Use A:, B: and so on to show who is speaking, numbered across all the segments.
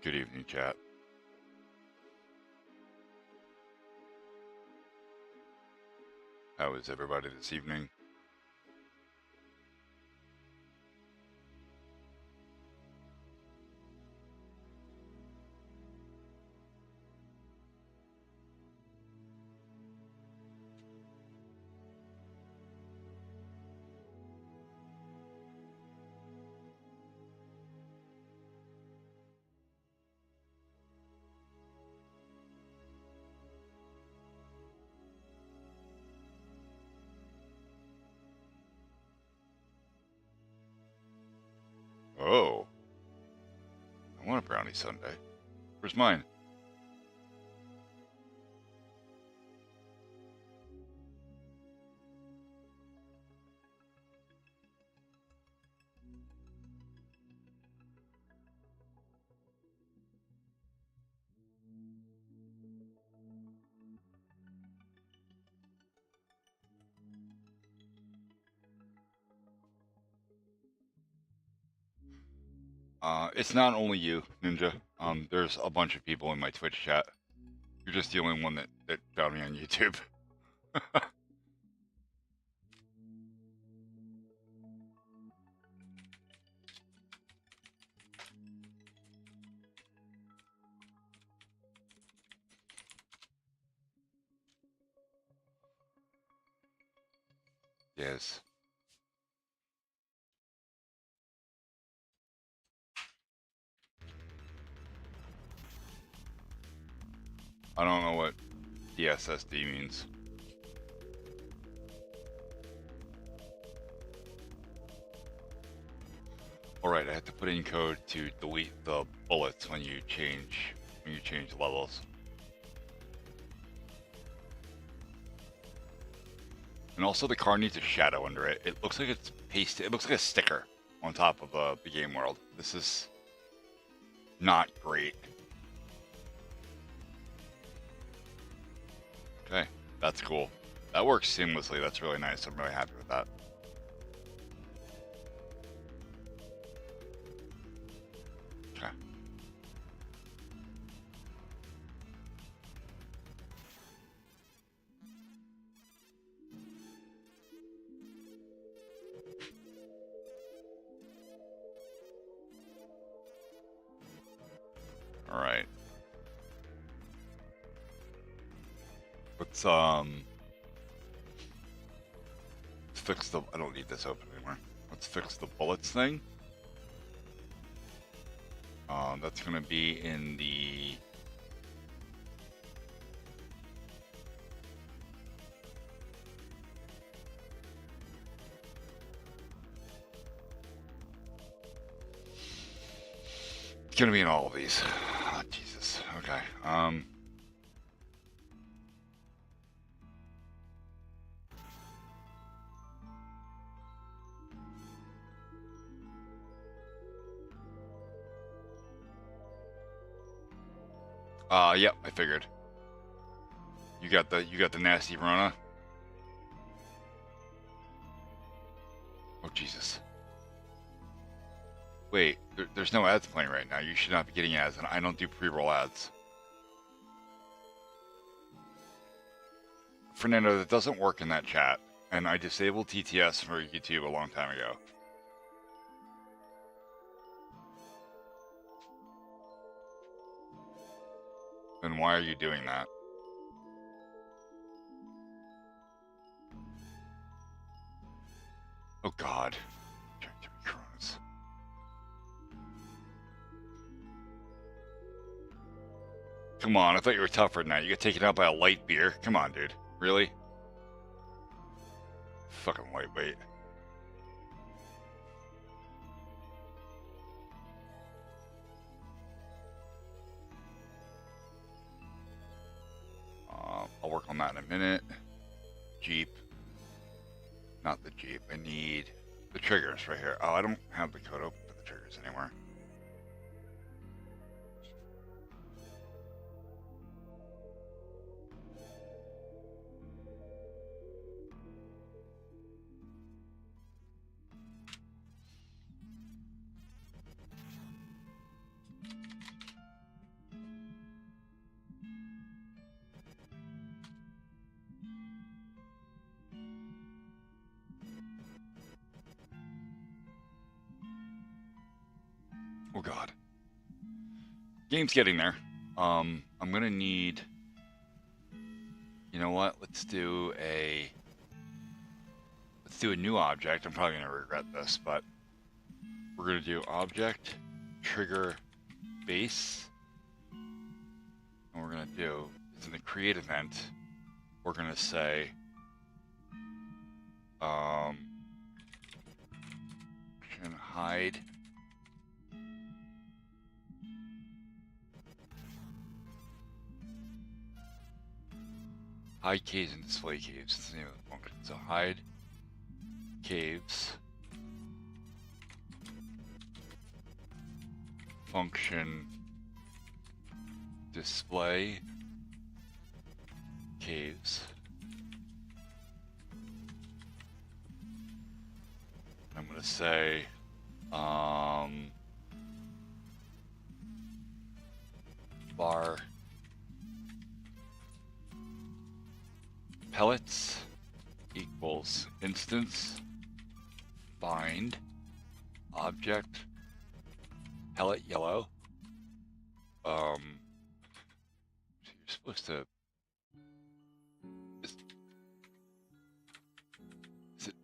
A: Good evening, chat. How is everybody this evening? Oh, I want a brownie sundae. Where's mine? It's not only you, Ninja. There's a bunch of people in my Twitch chat. You're just the only one that found me on YouTube. Yes. I don't know what DSSD means. Alright, I have to put in code to delete the bullets when you change levels. And also the car needs a shadow under it. It looks like it's pasted. It looks like a sticker on top of the game world. This is not great. Okay, that's cool. That works seamlessly. That's really nice. I'm really happy with that. Okay. All right. Let's fix the. I don't need this open anymore. Let's fix the bullets thing. That's gonna be in the. It's gonna be in all of these. Oh, Jesus. Okay. Yep, I figured. You got the nasty Rona. Oh Jesus. Wait, there's no ads playing right now. You should not be getting ads, and I don't do pre-roll ads. Fernando, that doesn't work in that chat, and I disabled TTS for YouTube a long time ago. Then why are you doing that? Oh God. Come on, I thought you were tougher than that. You get taken out by a light beer. Come on, dude. Really? Fucking lightweight. I'll work on that in a minute. Jeep. Not the Jeep. I need the triggers right here. Oh, I don't have the code open for the triggers anymore. game's getting there. I'm gonna need. You know what? Let's do a new object. I'm probably gonna regret this, but we're gonna do object trigger base. And we're gonna do is in the create event. We're gonna say can hide caves and display caves. That's the name of the function. So hide caves function display caves. I'm going to say bar pellets equals instance find object pellet yellow. So you're supposed to is it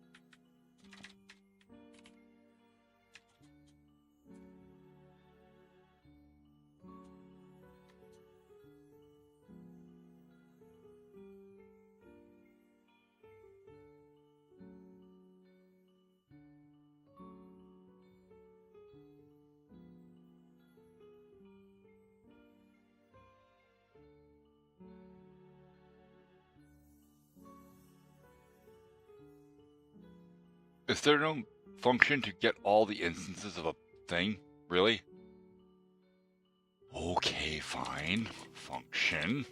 A: is there no function to get all the instances of a thing? Really? Okay, fine. Function.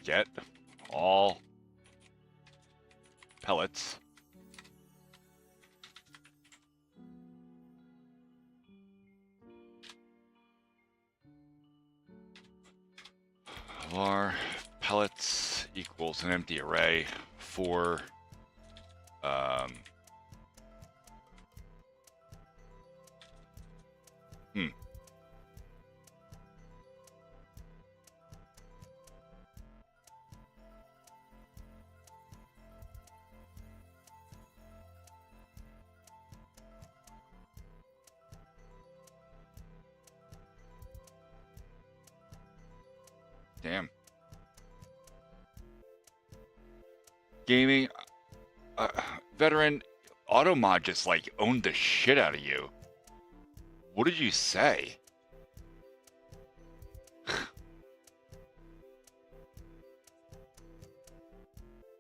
A: Get all pellets. Var pellets equals an empty array for damn. Gaming veteran Automod just like owned the shit out of you. What did you say?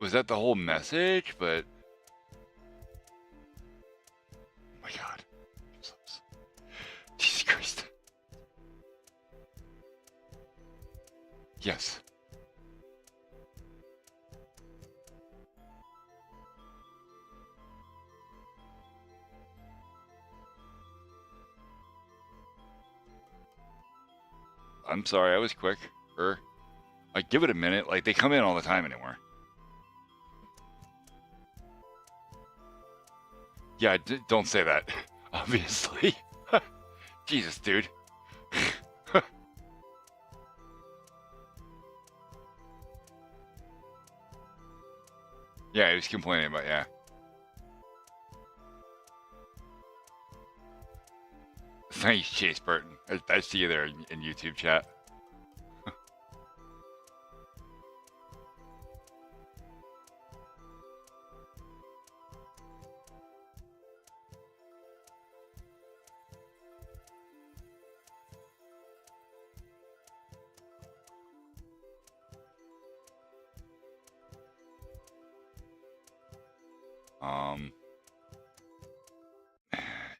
A: Was that the whole message? But oh my god. Jesus Christ. Yes. I'm sorry, I was quick. Like, give it a minute. Like, they come in all the time anymore. Yeah, don't say that. Obviously. Jesus, dude. Yeah, he was complaining about, yeah. Thanks, Chase Burton. I see you there in YouTube chat.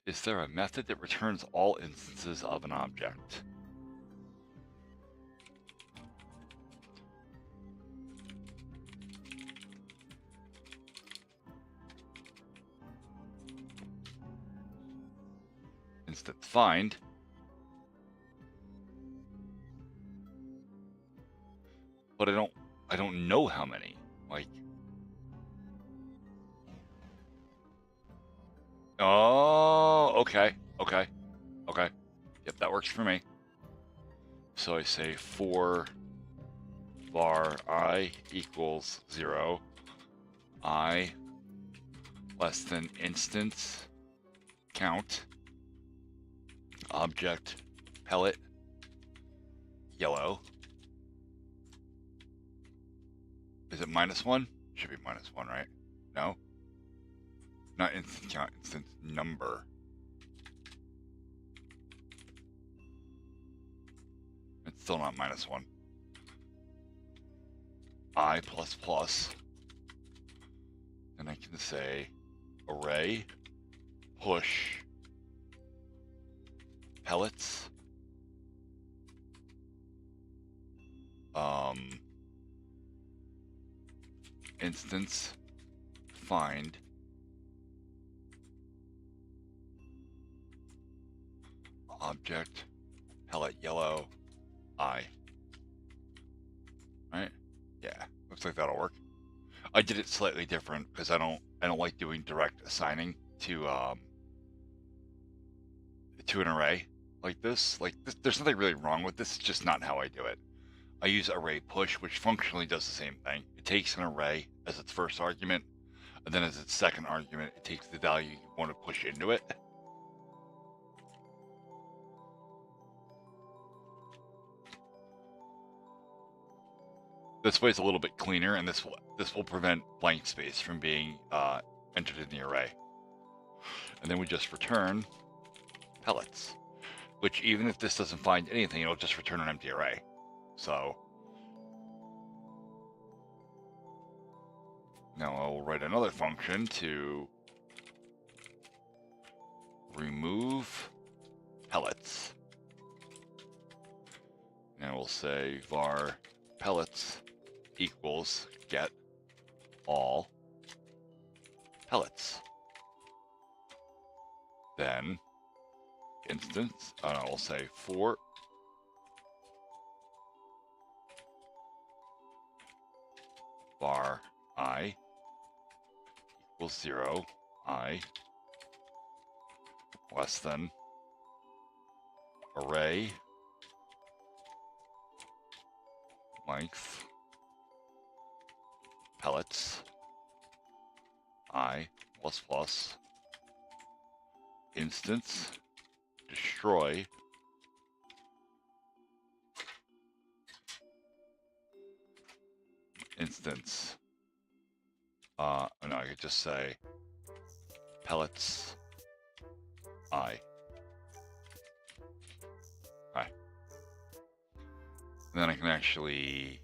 A: Is there a method that returns all instances of an object? Instance find. But I don't know how many. Like, oh, okay. Okay. Okay. Yep, that works for me. So I say for var I equals 0, I less than instance count object pellet yellow. Is it -1? Should be -1, right? No? Not instance count, instance number. It's still not -1. I plus plus. And I can say array push pellets instance find object pellet yellow I. Right? Yeah, looks like that'll work. I did it slightly different because I don't like doing direct assigning to an array like this. Like this, there's nothing really wrong with this. It's just not how I do it. I use array push, which functionally does the same thing. It takes an array as its first argument, and then as its second argument, it takes the value you want to push into it. This way it's a little bit cleaner, and this will prevent blank space from being entered in the array. And then we just return pellets, which even if this doesn't find anything, it'll just return an empty array. So now I'll write another function to remove pellets. And we'll say var pellets equals get all pellets. Then instance, we'll say for var I equals 0, I less than array length pellets I plus plus instance destroy instance. No, I could just say pellets I. And then I can actually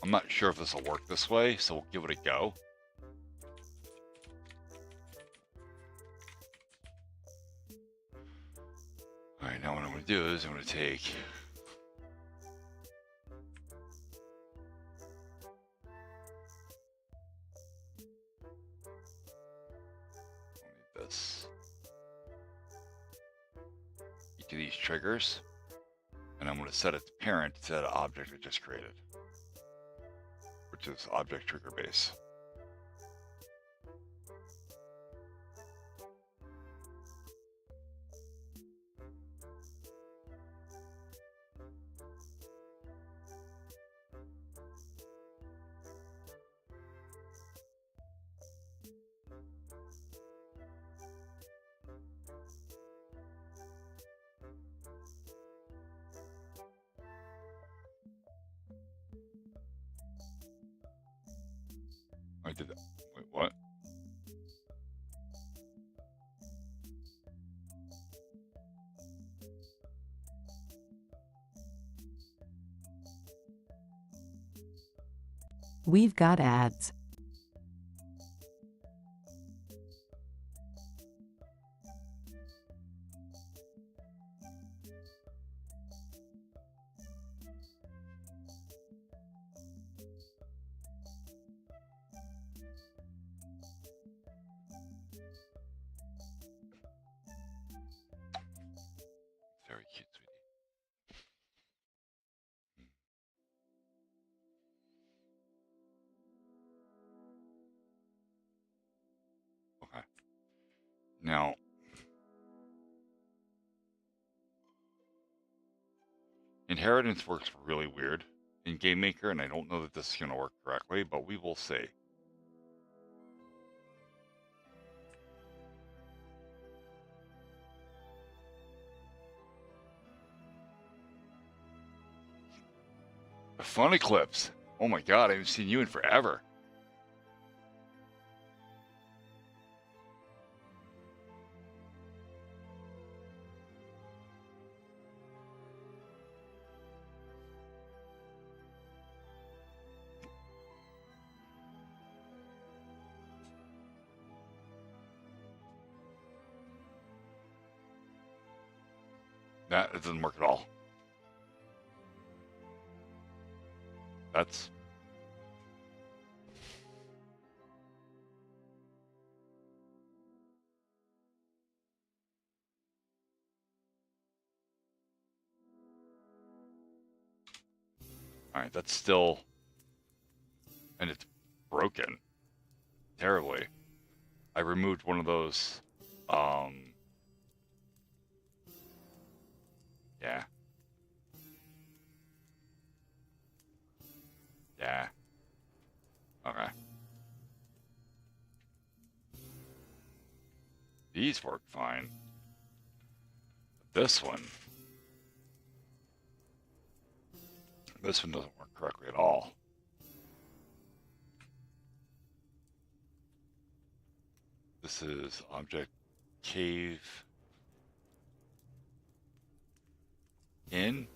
A: I'm not sure if this will work this way, so we'll give it a go. All right, now what I'm going to do is I'm going to take this, each of these triggers, and I'm going to set its parent to that object I just created, which is object trigger base. I did that. Wait, what?
B: We've got ads.
A: Very cute, sweetie. Inheritance works really weird in Game Maker, and I don't know that this is going to work correctly, but we will see. Fun Eclipse. Oh my god, I haven't seen you in forever. That it doesn't work at all. That's all right. That's still, and it's broken terribly. I removed one of those. Yeah. Yeah. Okay. These work fine. This one doesn't work correctly at all. This is object cave in.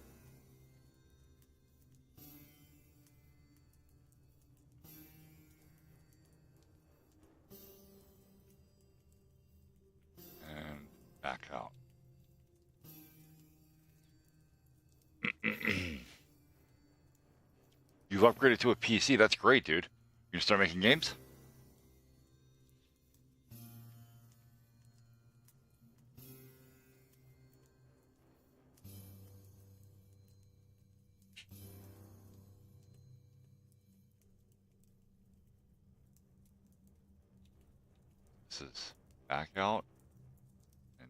A: And back out. You've upgraded to a PC. That's great, dude. You gonna start making games? This is back out and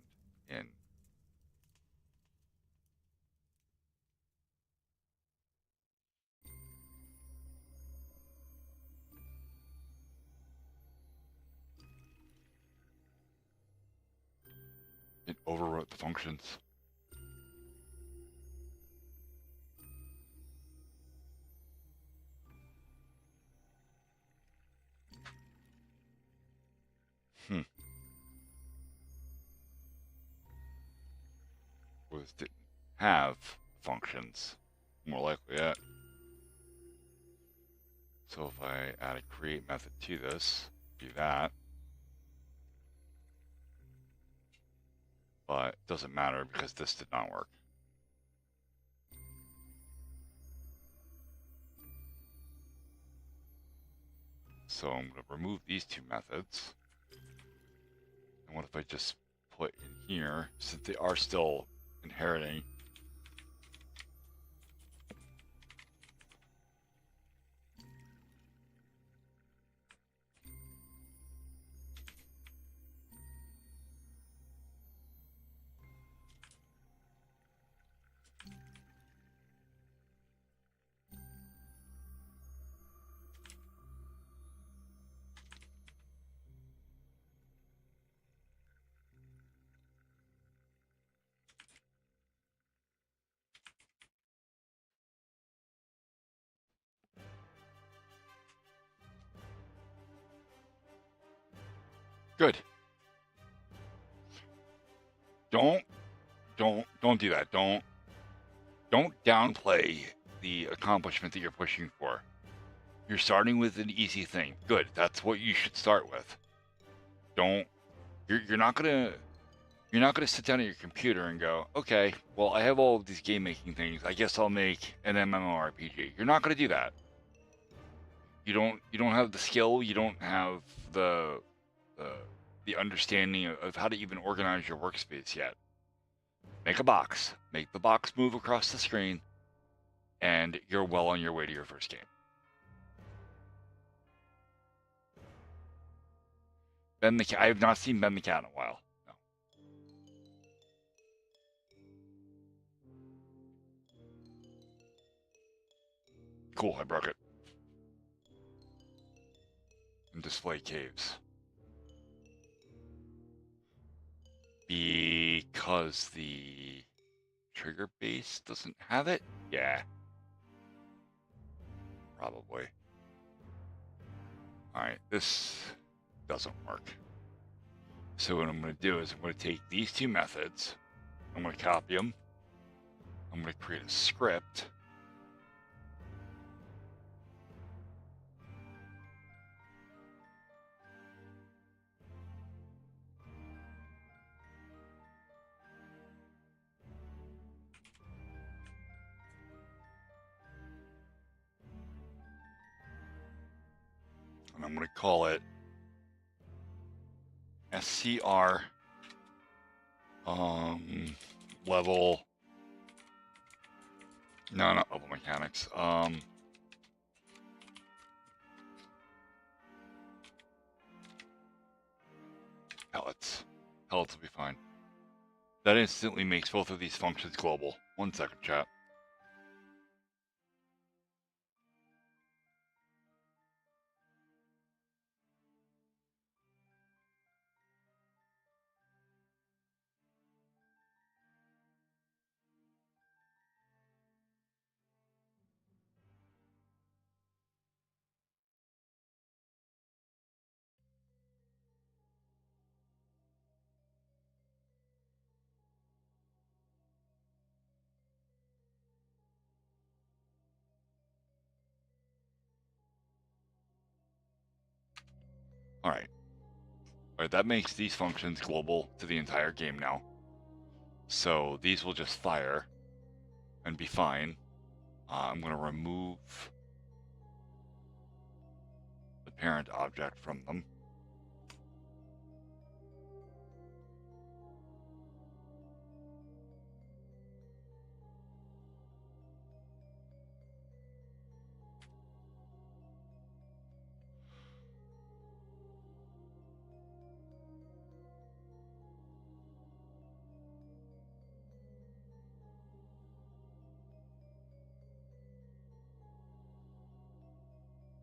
A: in. It overwrote the functions. Was didn't have functions. More likely yet. So if I add a create method to this, do that. But it doesn't matter because this did not work. So I'm going to remove these two methods. And what if I just put in here, since they are still inheriting, good. Don't do that. Don't downplay the accomplishment that you're pushing for. You're starting with an easy thing. Good. That's what you should start with. You're not gonna sit down at your computer and go, okay, well, I have all of these game making things. I guess I'll make an MMORPG. You're not gonna do that. You don't have the skill. You don't have the understanding of how to even organize your workspace yet. Make a box. Make the box move across the screen, and you're well on your way to your first game. I have not seen Ben the Cat in a while. No. Cool, I broke it. And display caves. Because the trigger base doesn't have it? Yeah. Probably. Alright, this doesn't work. So what I'm going to do is I'm going to take these two methods, I'm going to copy them, I'm going to create a script, and I'm going to call it SCR level, no, not level mechanics, pellets. Pellets will be fine. That instantly makes both of these functions global. 1 second, chat. Alright. Alright, that makes these functions global to the entire game now. So these will just fire and be fine. I'm going to remove the parent object from them.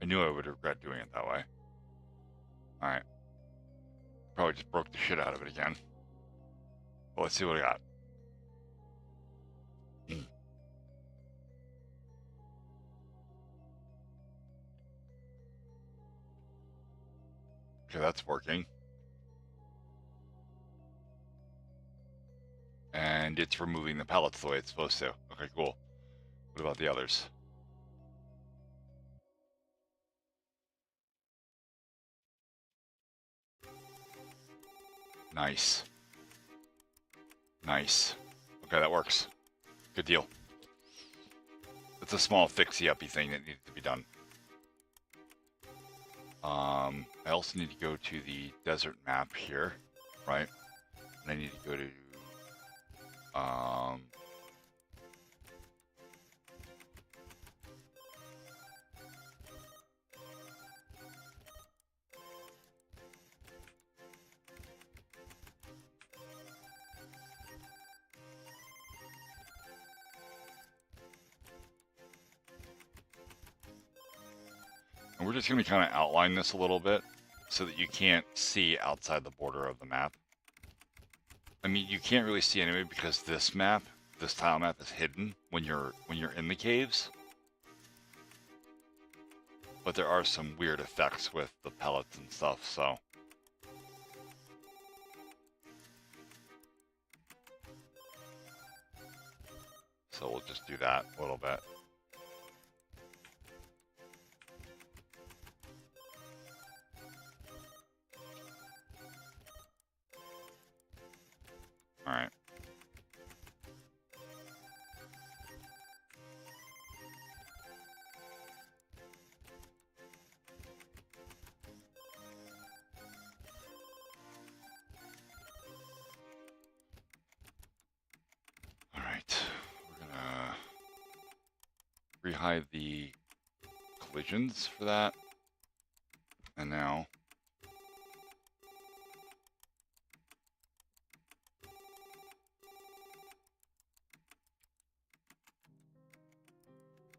A: I knew I would regret doing it that way. Alright. Probably just broke the shit out of it again. But let's see what I got. Okay, that's working. And it's removing the pellets the way it's supposed to. Okay, cool. What about the others? Nice. Nice. Okay, that works. Good deal. It's a small fixie-uppy thing that needed to be done. I also need to go to the desert map here, right? And I need to go to and we're just going to kind of outline this a little bit so that you can't see outside the border of the map. I mean, you can't really see anyway because this map, this tile map, is hidden when you're in the caves. But there are some weird effects with the pellets and stuff, so. So we'll just do that a little bit. All right. All right. We're gonna rehide the collisions for that. And now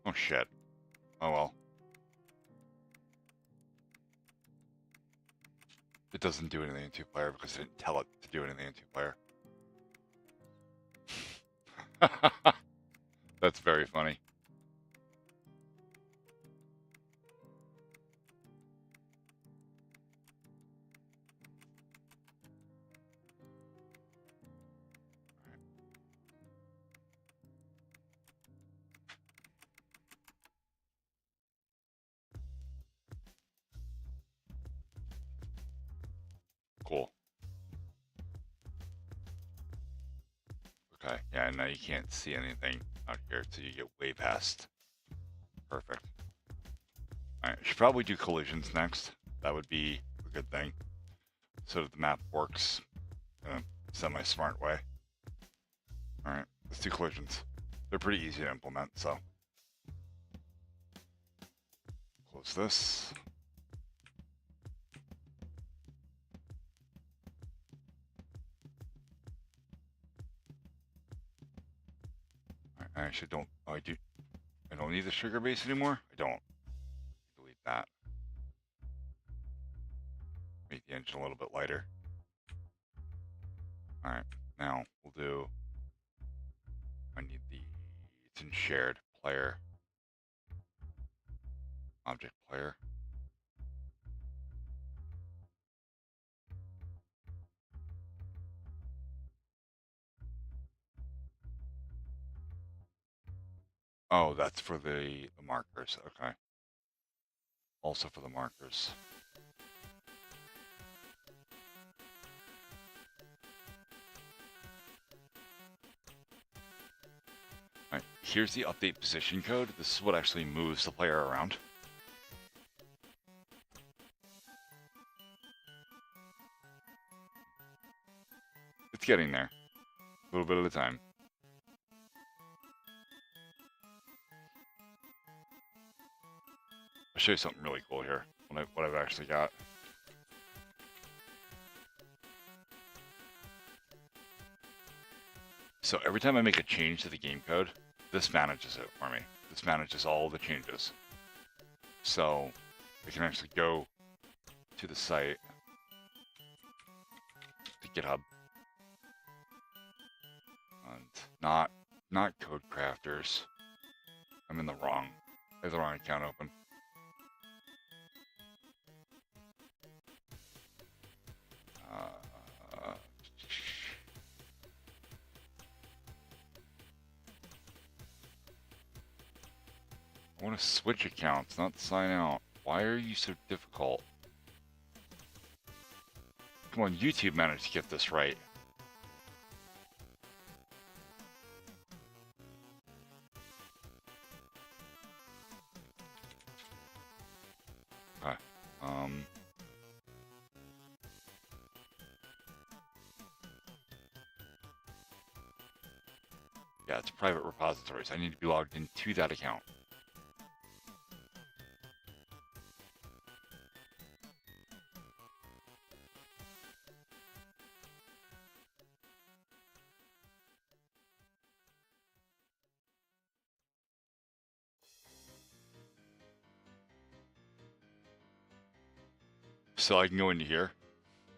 A: oh shit. Oh well. It doesn't do anything in two-player because it didn't tell it to do anything in two-player. That's very funny. Cool. Okay, yeah, now you can't see anything out here until you get way past. Perfect. Alright, should probably do collisions next. That would be a good thing. So that the map works in a semi-smart way. Alright, let's do collisions. They're pretty easy to implement, so. Close this. I actually don't, oh, I don't need the sugar base anymore? I don't. Delete that. Make the engine a little bit lighter. Alright, now we'll do, I need it's in shared player. Object player. Oh, that's for the markers. Okay. Also for the markers. All right, here's the update position code. This is what actually moves the player around. It's getting there. A little bit at a time. I'll show you something really cool here. What I've actually got. So every time I make a change to the game code, this manages it for me. This manages all the changes. So I can actually go to the site, to GitHub, and not code crafters. I'm in the wrong. I have the wrong account open. I want to switch accounts, not sign out. Why are you so difficult? Come on, YouTube managed to get this right. Okay. Yeah, it's private repositories. I need to be logged into that account. So I can go into here,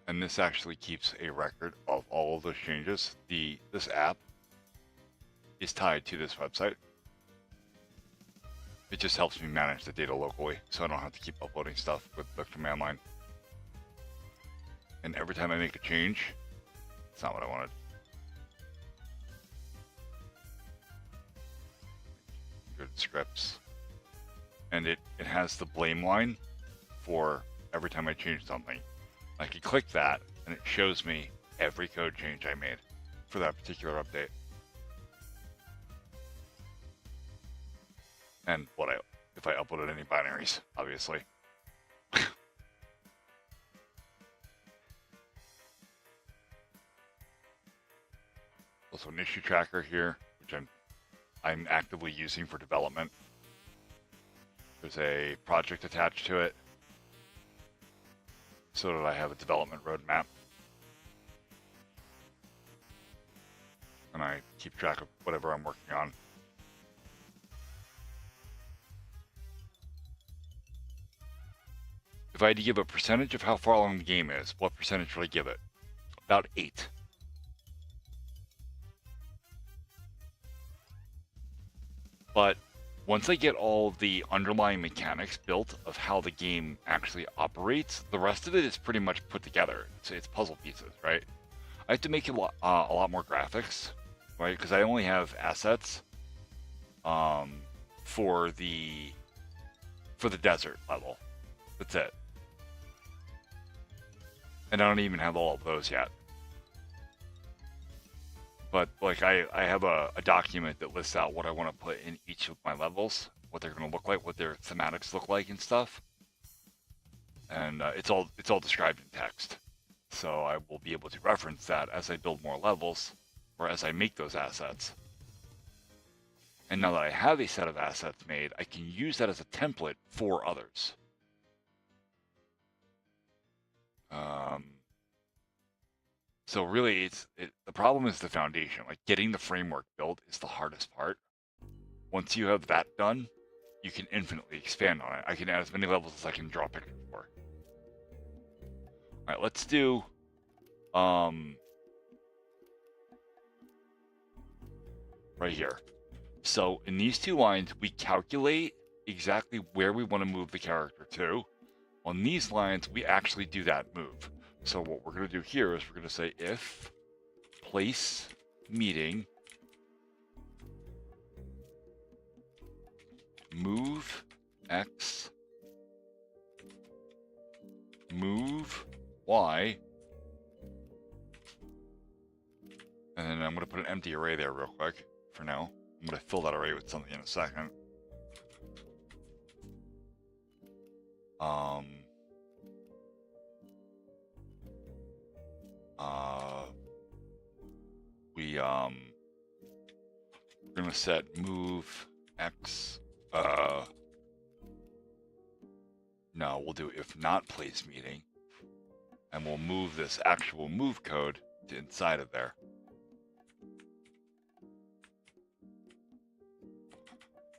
A: and this actually keeps a record of all of those changes. This app is tied to this website. It just helps me manage the data locally, so I don't have to keep uploading stuff with the command line. And every time I make a change, it's not what I wanted. Good scripts. And it has the blame line for every time I change something. I can click that, and it shows me every code change I made for that particular update. And if I uploaded any binaries, obviously. Also an issue tracker here, which I'm actively using for development. There's a project attached to it, so that I have a development roadmap. And I keep track of whatever I'm working on. if I had to give a percentage of how far along the game is, what percentage would I give it? About 8. But once I get all the underlying mechanics built of how the game actually operates, the rest of it is pretty much put together. So it's puzzle pieces, right? I have to make a lot more graphics, right? Because I only have assets for the desert level. That's it. And I don't even have all of those yet. But like I have a document that lists out what I want to put in each of my levels, what they're going to look like, what their thematics look like and stuff. And it's all described in text. So I will be able to reference that as I build more levels or as I make those assets. And now that I have a set of assets made, I can use that as a template for others. So really, the problem is the foundation. Like getting the framework built is the hardest part. Once you have that done, you can infinitely expand on it. I can add as many levels as I can draw pictures for. All right, let's do right here. So in these 2 lines, we calculate exactly where we want to move the character to. On these lines, we actually do that move. So what we're going to do here is we're going to say if place meeting move X move Y, and then I'm going to put an empty array there real quick for now. I'm going to fill that array with something in a second. We're going to set move X, no, we'll do if not place meeting, and we'll move this actual move code to inside of there.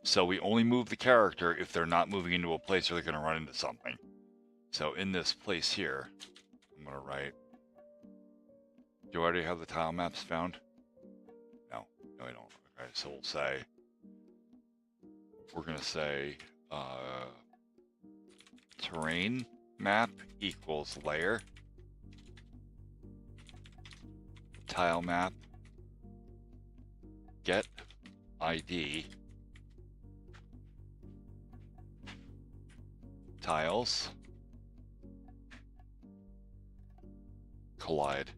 A: So we only move the character if they're not moving into a place where they're going to run into something. So in this place here, I'm going to write, do I already have the tile maps found? No, I don't. Okay, so we'll say, we're going to say terrain map equals layer, tile map, get ID, tiles, collide.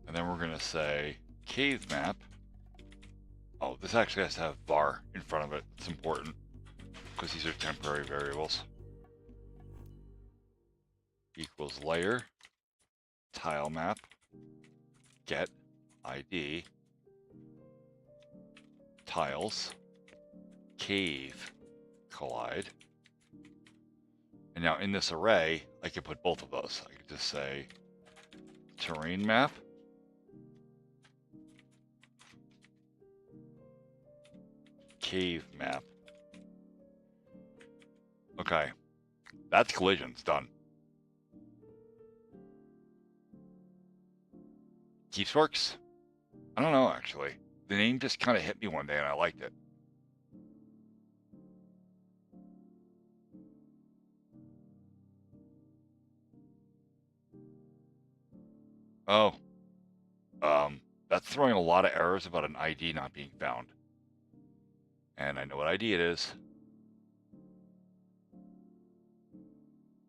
A: And then we're going to say cave map. Oh, this actually has to have bar in front of it. It's important because these are temporary variables. Equals layer, tile map, get ID, tiles, cave, collide. And now in this array, I could put both of those. I could just say terrain map, cave map. Okay, that's collisions done. Keeps works? I don't know, actually. The name just kind of hit me one day and I liked it. Oh, that's throwing a lot of errors about an ID not being found. And I know what ID it is.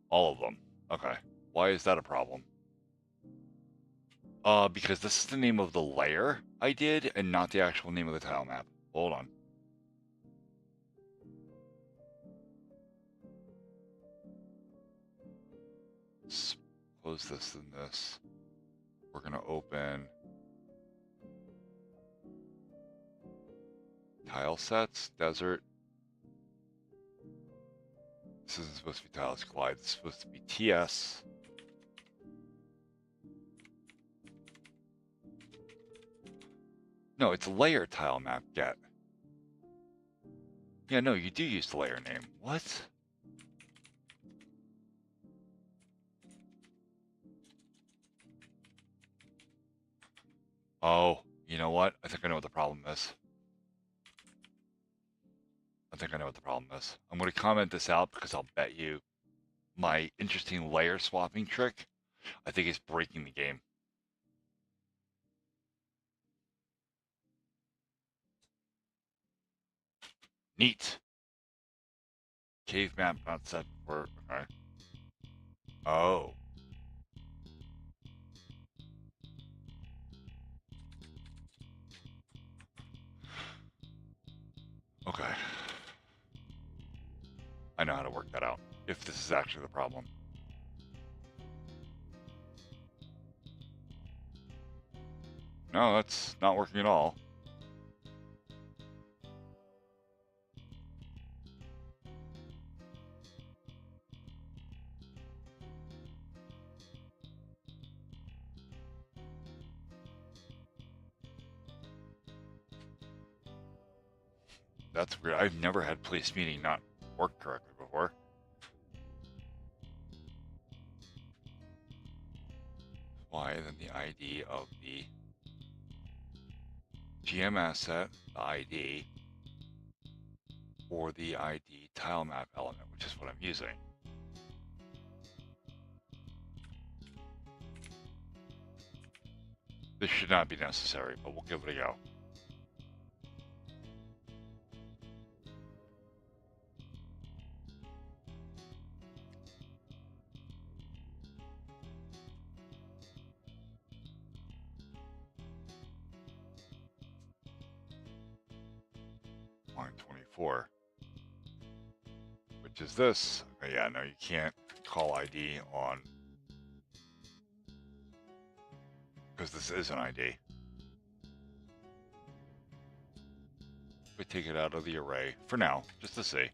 A: All of them. Okay. Why is that a problem? Because this is the name of the layer I did and not the actual name of the tile map. Hold on. Let's close this and this. We're going to open tile sets, desert. This isn't supposed to be tiles collide. It's supposed to be TS. No, it's layer tile map get. Yeah, no, you do use the layer name. What? Oh, you know what? I think I know what the problem is. I think I know what the problem is. I'm going to comment this out because I'll bet you my interesting layer swapping trick, I think is breaking the game. Neat. Cave map not set for, okay. Oh. Okay. I know how to work that out, if this is actually the problem. No, that's not working at all. That's weird. I've never had place meeting not work correctly before. Why then the ID of the GM asset, the ID, or the ID tile map element, which is what I'm using. This should not be necessary, but we'll give it a go. Line 24, which is this. Oh, yeah, no, you can't call ID on, because this is an ID. We take it out of the array for now, just to see.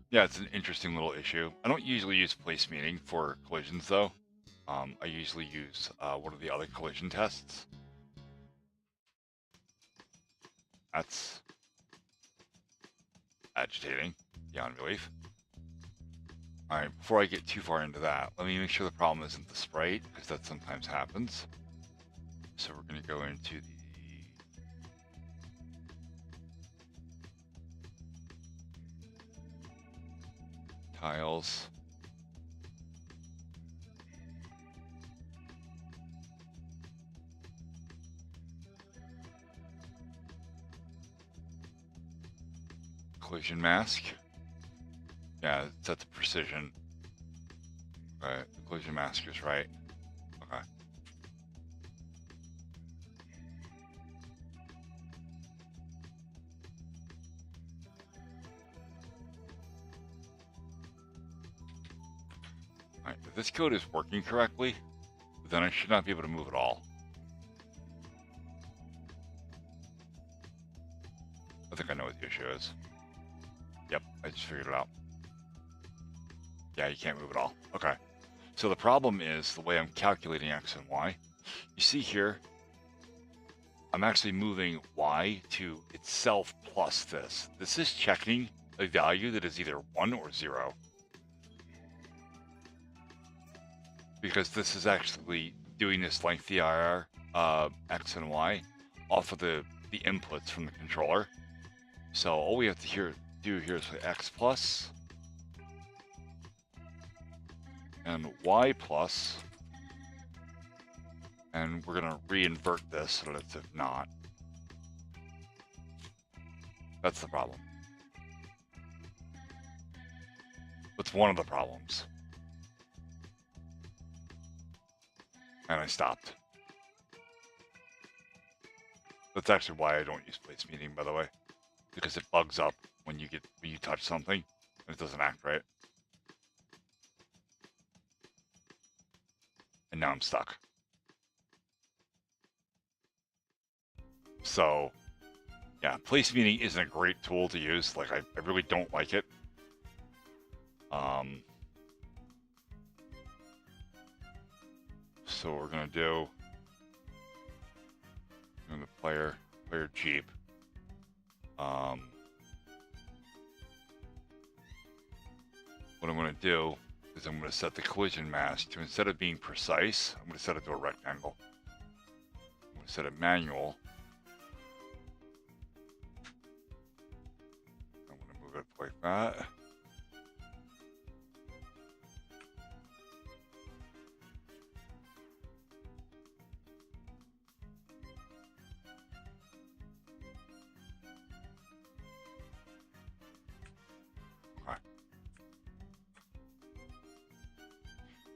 A: Yeah, it's an interesting little issue. I don't usually use place meeting for collisions, though. I usually use one of the other collision tests. That's agitating beyond belief. All right, before I get too far into that, let me make sure the problem isn't the sprite, because that sometimes happens. So we're going to go into the tiles. Collision mask. Yeah, it's at the precision. Right, the collision mask is right. Okay. Alright, if this code is working correctly, then I should not be able to move at all. I think I know what the issue is. Yep, I just figured it out. Yeah, you can't move at all. Okay. So the problem is the way I'm calculating X and Y. You see here, I'm actually moving Y to itself plus this. This is checking a value that is either 1 or 0. Because this is actually doing this lengthy IR, X and Y, off of the inputs from the controller. So all we have to do here is put X plus and Y plus, and we're going to reinvert this so that it's if not. That's the problem. That's one of the problems. And I stopped. That's actually why I don't use place meeting, by the way, because it bugs up when you touch something and it doesn't act right. And now I'm stuck. So, yeah, place meeting isn't a great tool to use. Like, I really don't like it. So what we're gonna do in the player Jeep. What I'm gonna do is I'm gonna set the collision mask to, instead of being precise, I'm gonna set it to a rectangle. I'm gonna set it manual. I'm gonna move it like that.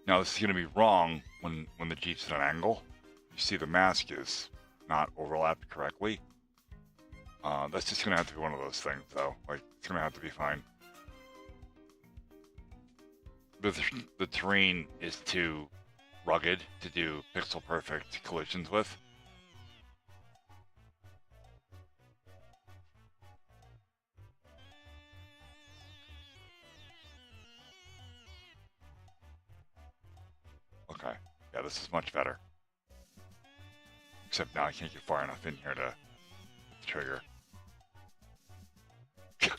A: Now this is going to be wrong when the Jeep's at an angle. You see the mask is not overlapped correctly. That's just going to have to be one of those things, though. Like, it's going to have to be fine. The terrain is too rugged to do pixel perfect collisions with. Okay, yeah, this is much better. Except now I can't get far enough in here to hit the trigger. God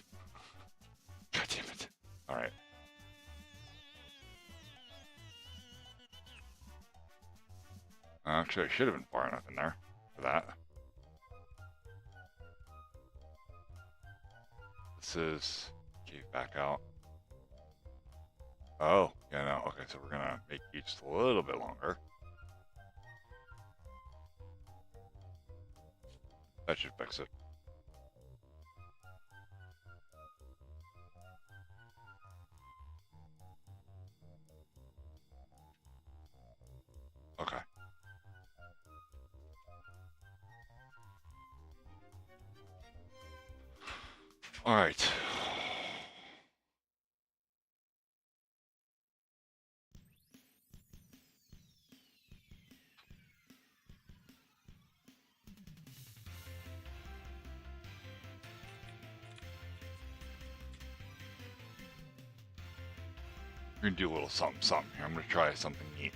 A: damn it. Alright. Actually, I should have been far enough in there for that. This is... Cave back out. Oh, yeah, no. Okay, so we're gonna make each just a little bit longer. That should fix it. Okay. All right. We're gonna do a little something here. I'm gonna try something neat.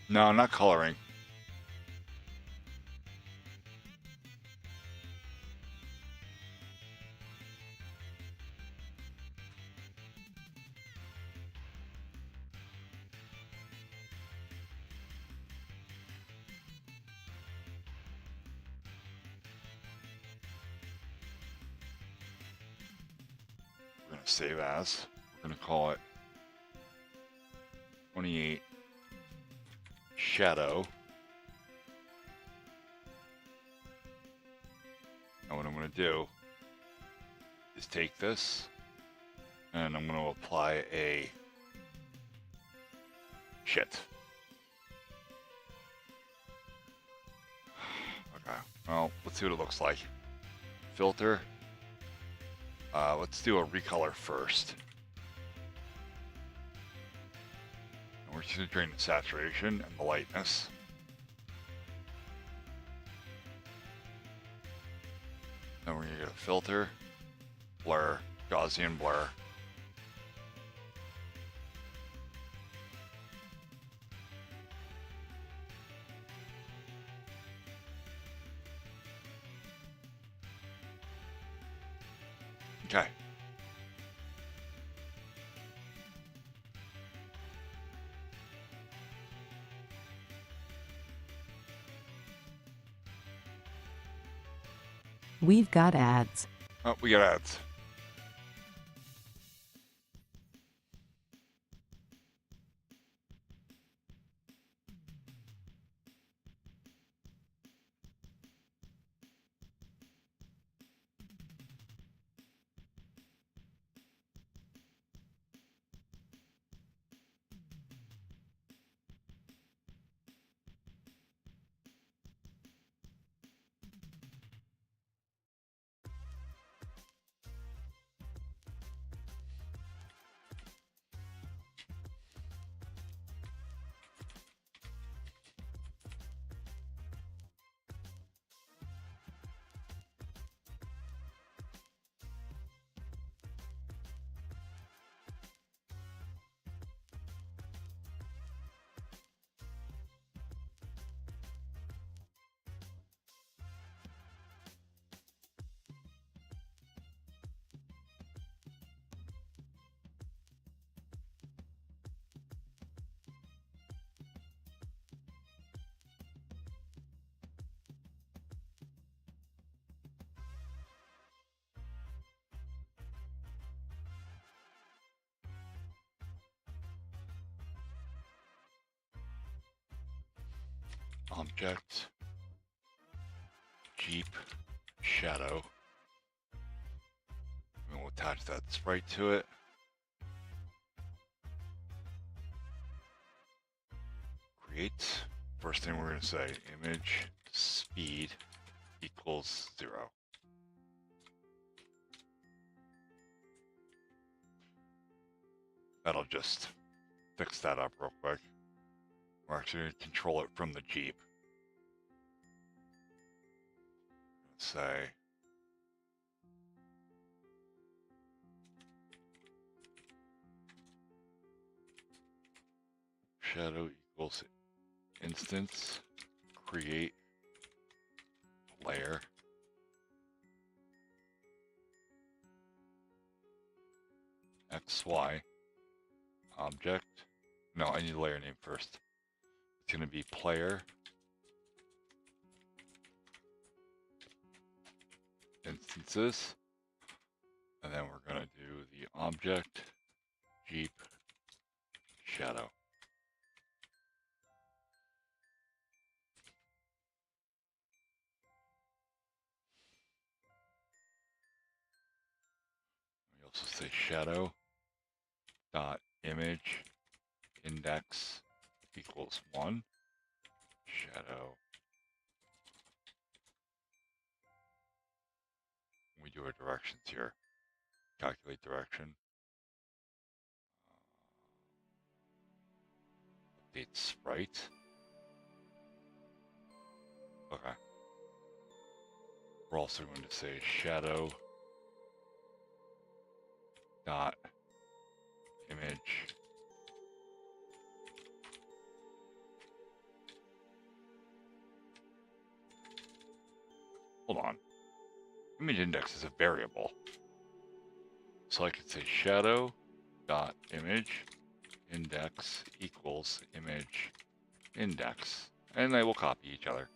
A: No, not coloring. We're gonna save as. We're gonna call it 28 Shadow. And what I'm gonna do is take this and I'm gonna apply a shit. Okay, well, let's see what it looks like. Filter. Let's do a recolor first. And we're just gonna drain the saturation and the lightness. Then we're gonna get a filter, blur, Gaussian blur. Okay.
B: We've got ads.
A: Oh, we got ads. object, Jeep, shadow. And we'll attach that sprite to it. Create. First thing we're going to say, image speed equals 0. That'll just fix that up real quick. We're actually going to control it from the Jeep. Let's say shadow equals instance create layer XY object. No, I need a layer name first. It's going to be player instances, and then we're going to do the object Jeep shadow. We also say shadow dot image index equals 1. Shadow. We do our directions here. Calculate direction. Update sprite. Okay. We're also going to say shadow dot image hold on. Image index is a variable. So I could say shadow dot image index equals image index. And they will copy each other.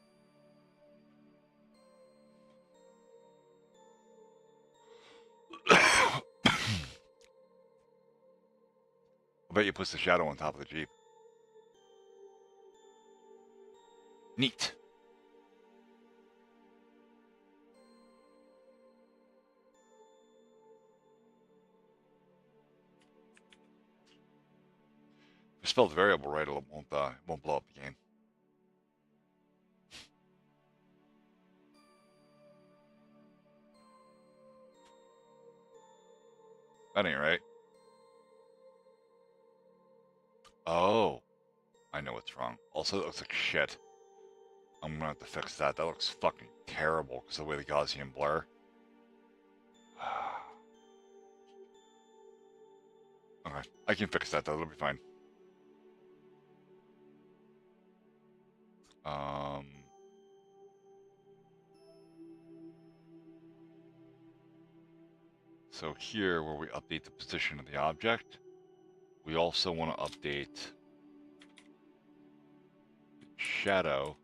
A: I bet you puts the shadow on top of the Jeep. Neat. If you spell the variable right, it won't blow up the game. That ain't right. Oh, I know what's wrong. Also, it looks like shit. I'm gonna have to fix that. That looks fucking terrible because of the way the Gaussian blur. Okay, I can fix that though. It'll be fine. So here, where we update the position of the object, we also want to update the shadow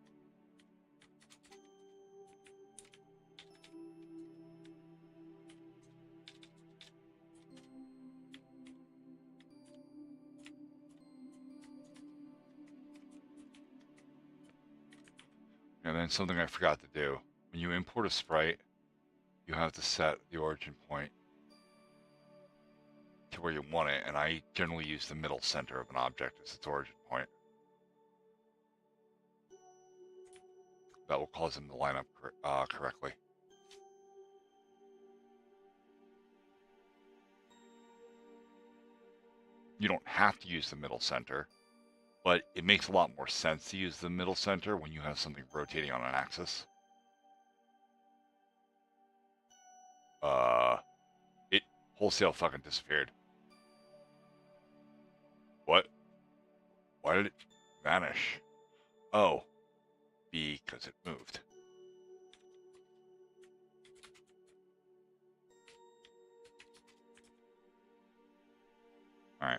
A: and then something I forgot to do. When you import a sprite, you have to set the origin point to where you want it, and I generally use the middle center of an object as its origin point. That will cause them to line up correctly. You don't have to use the middle center, but it makes a lot more sense to use the middle center when you have something rotating on an axis. It wholesale fucking disappeared. What? Why did it vanish? Oh, because it moved. All right,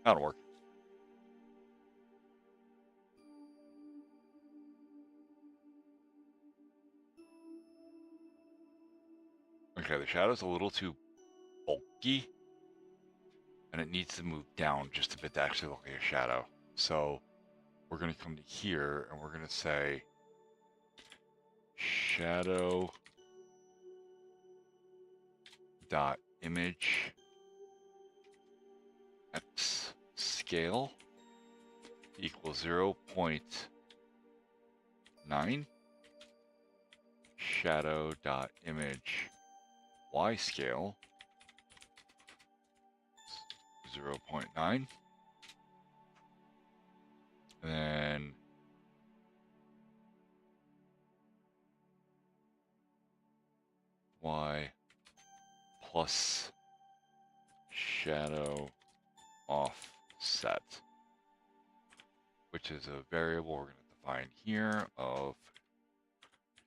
A: that'll work. Okay, the shadow's a little too bulky, and it needs to move down just a bit to actually look like a shadow. So we're going to come to here and we're going to say shadow dot image x scale equals 0.9 shadow dot image y scale 0.9, and then y plus shadow offset, which is a variable we're going to define here of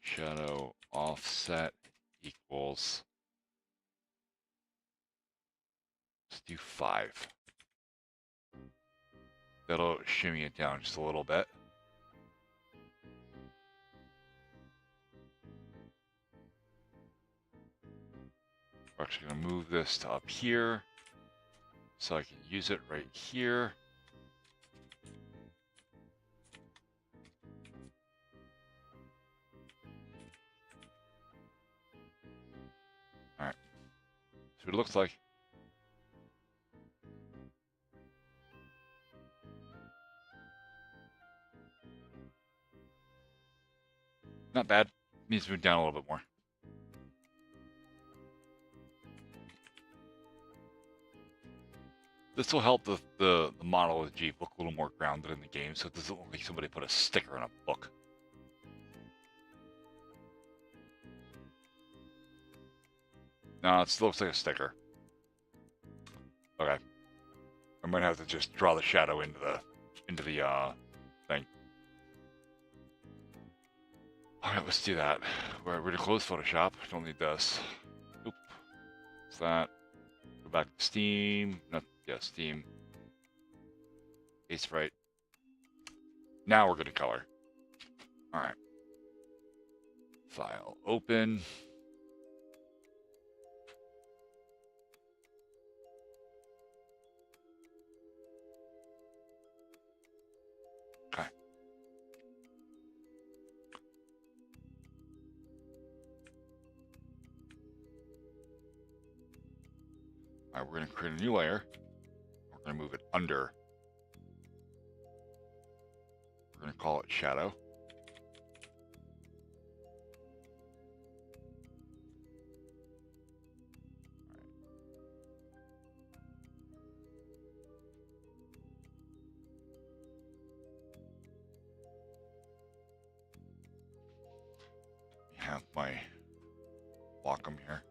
A: shadow offset equals, let's do 5. That'll shimmy it down just a little bit. We're actually going to move this to up here so I can use it right here. All right, so it looks like. Not bad. Needs to move down a little bit more. This will help the model of the Jeep look a little more grounded in the game, so it doesn't look like somebody put a sticker on a book. No, it still looks like a sticker. Okay. I might have to just draw the shadow into the thing. Alright, let's do that. We're gonna close Photoshop. Don't need this. Oop. What's that? Go back to Steam. Steam. Ace right. Now we're gonna color. Alright. File open. Okay. Alright, we're gonna create a new layer. We're gonna move it under. We're gonna call it shadow. Have my Wacom here.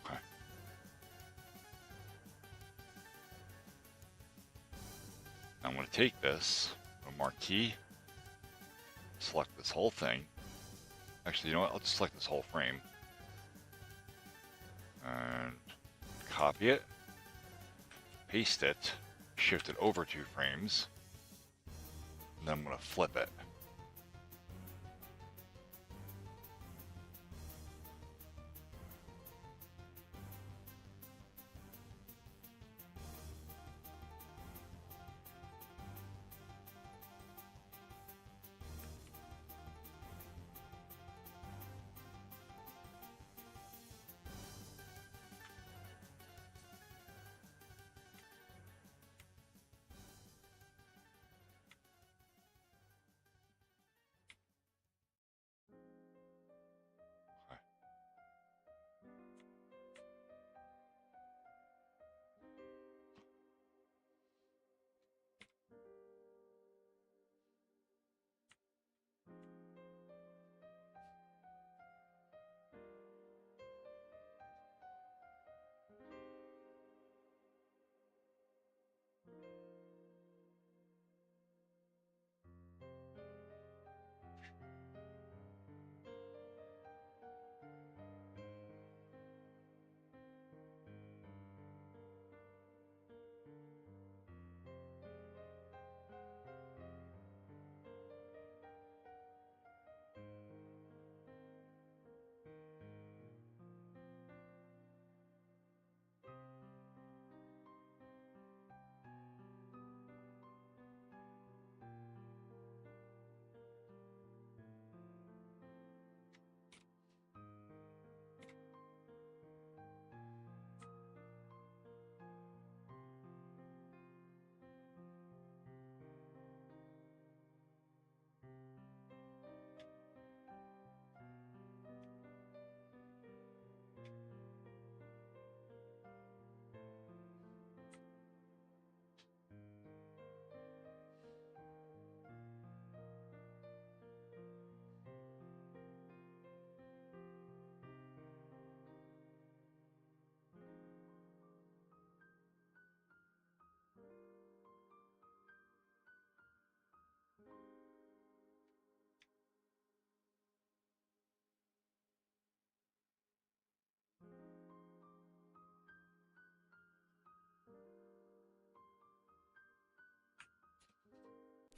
A: Okay. I'm going to take this, a marquee, select this whole thing. Actually, you know what? I'll just select this whole frame. And copy it, paste it, shift it over 2 frames, and then I'm going to flip it.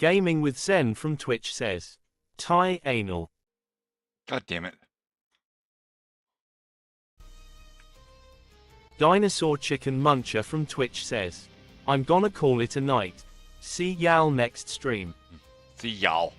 B: Gaming with Zen from Twitch says, Thai anal.
A: God damn it.
B: Dinosaur Chicken Muncher from Twitch says, I'm gonna call it a night. See y'all next stream.
A: See y'all.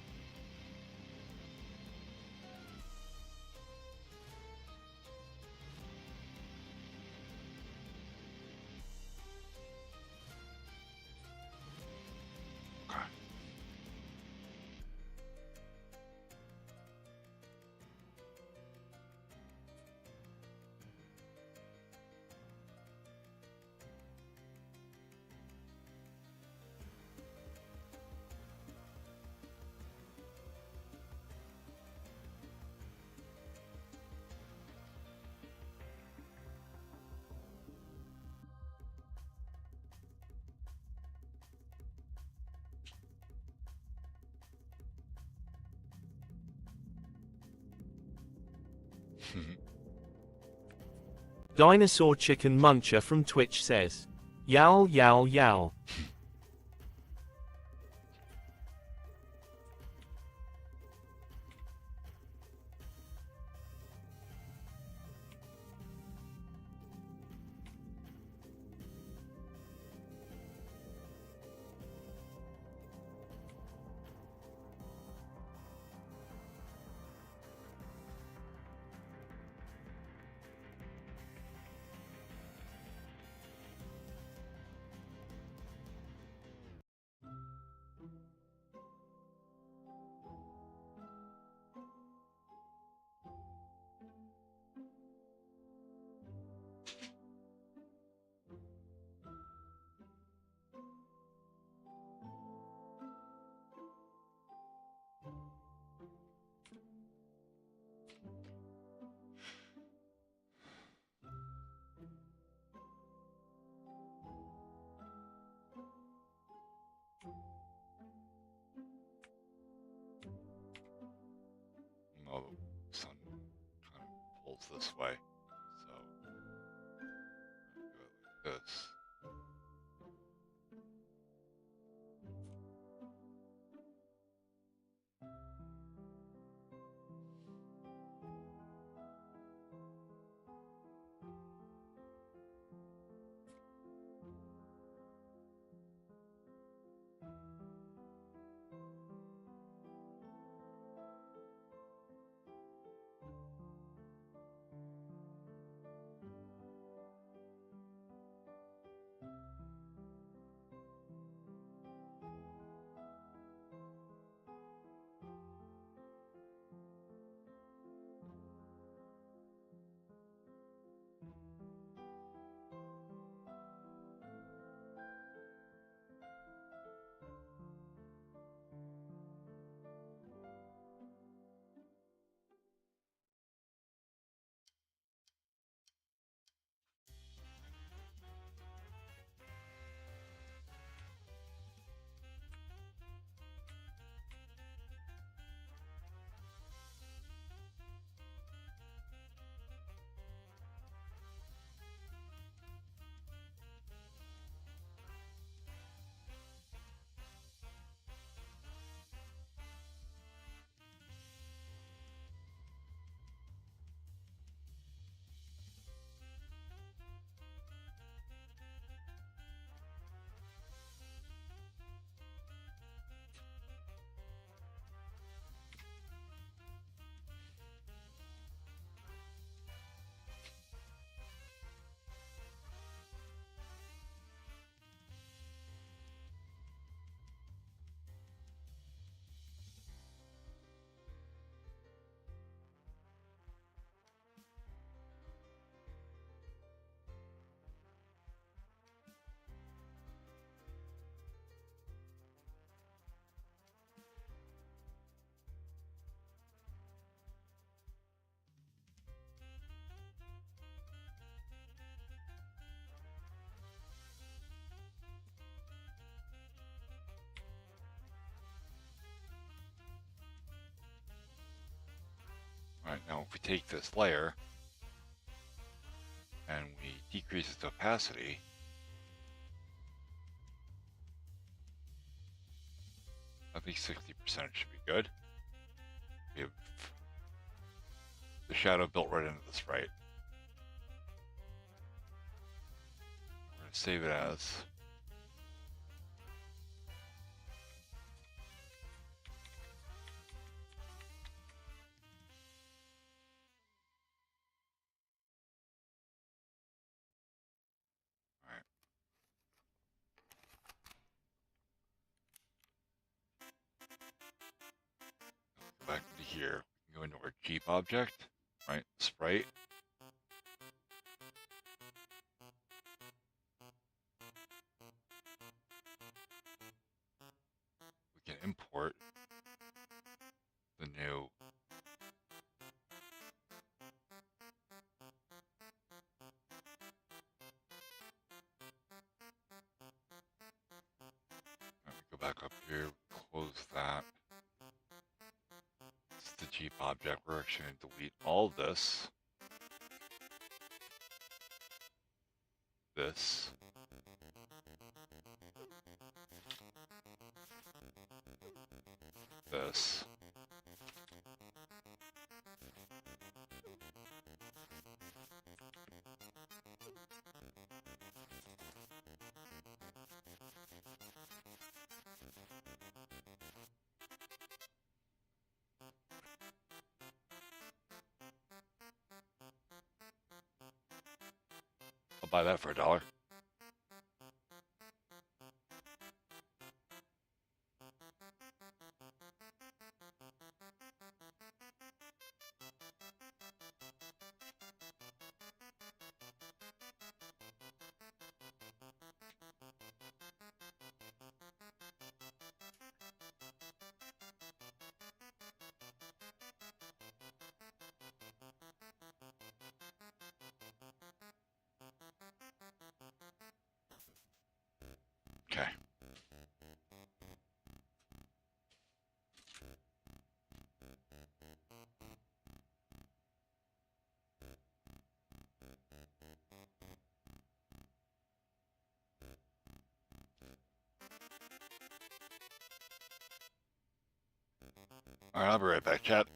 B: Dinosaur Chicken Muncher from Twitch says, yowl yowl yowl.
A: Oh, the sun kind of pulls this way, so go like this. All right, now if we take this layer and we decrease its opacity, think 60% should be good. We have the shadow built right into the sprite. We're going to save it as. Alright. Go back into here. We can go into our Jeep object, right? Sprite. We can import the new go back up here, close that. It's the Jeep object. We're actually going to delete all this. This. This. I'll buy that for $1. Okay. All right, I'll be right back, chat.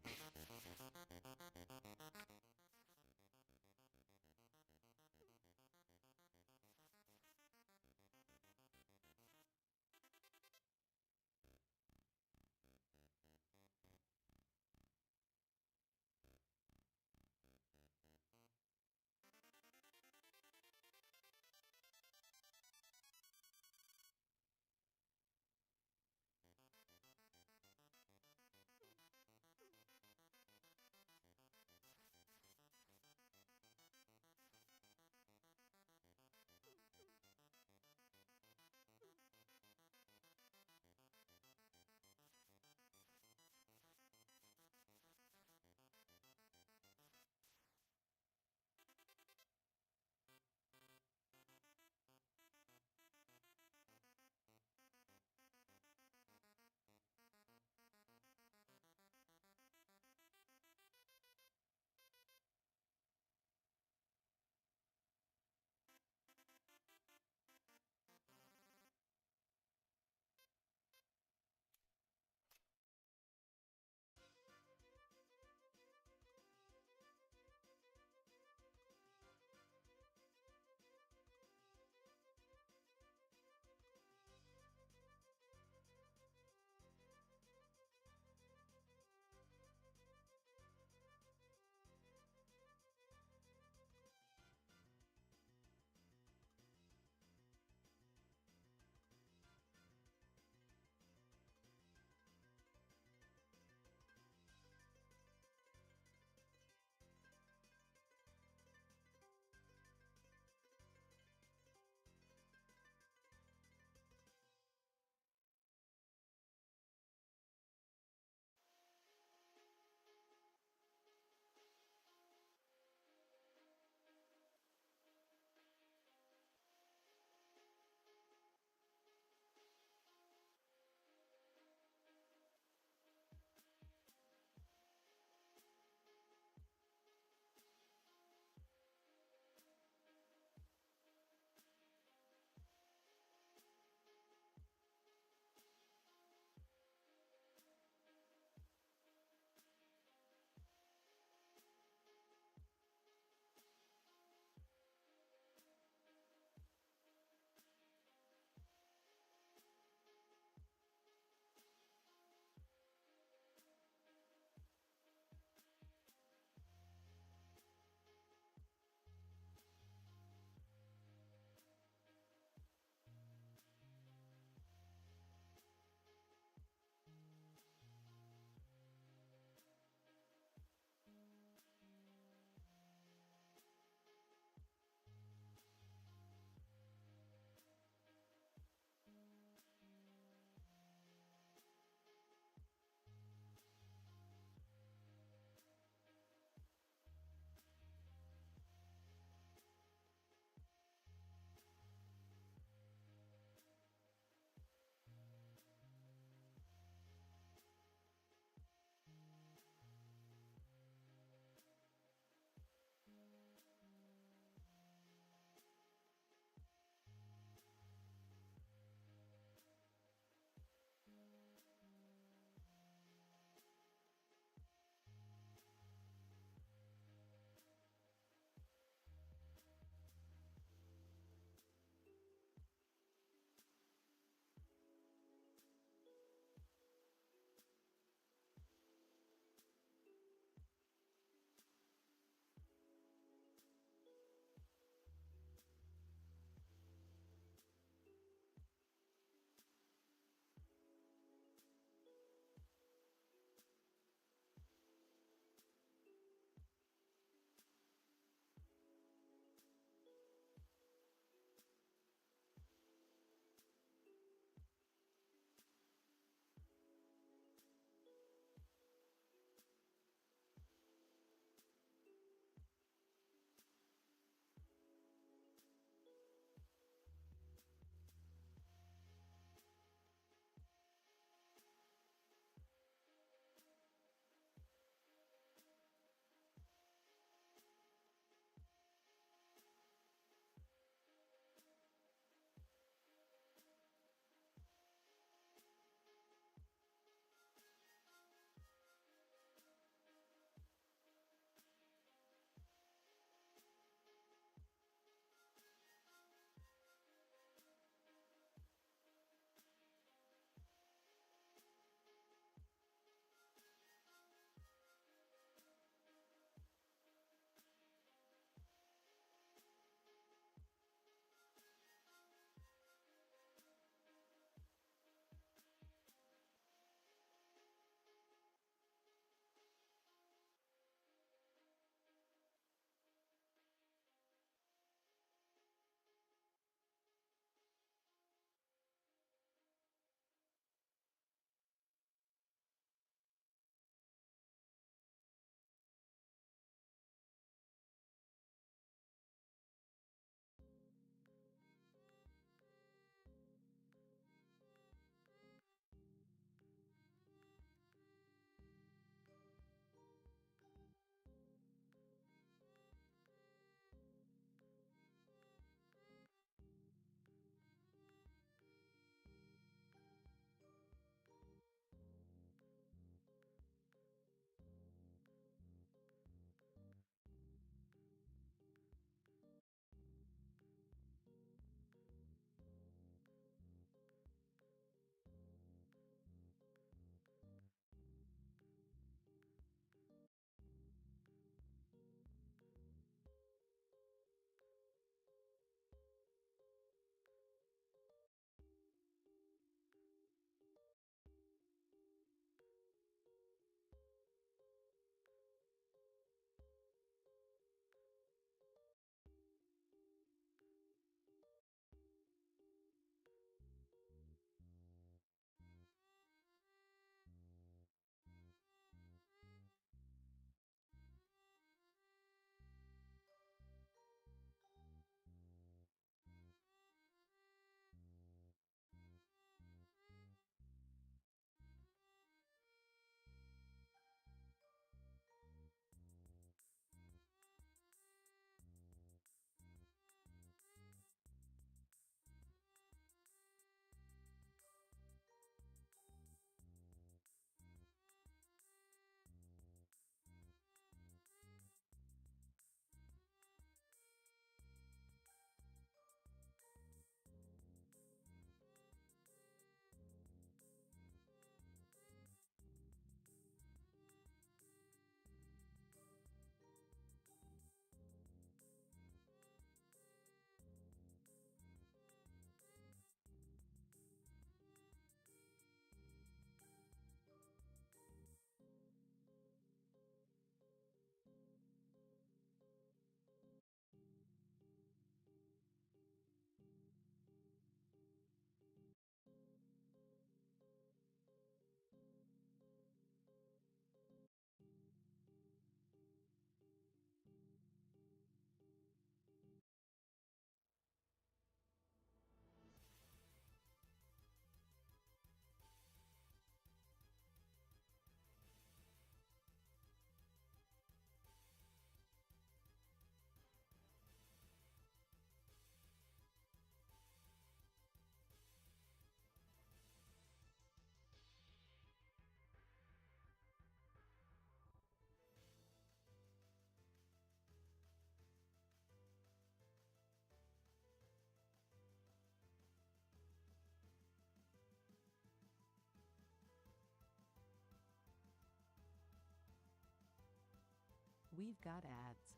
C: We've got ads.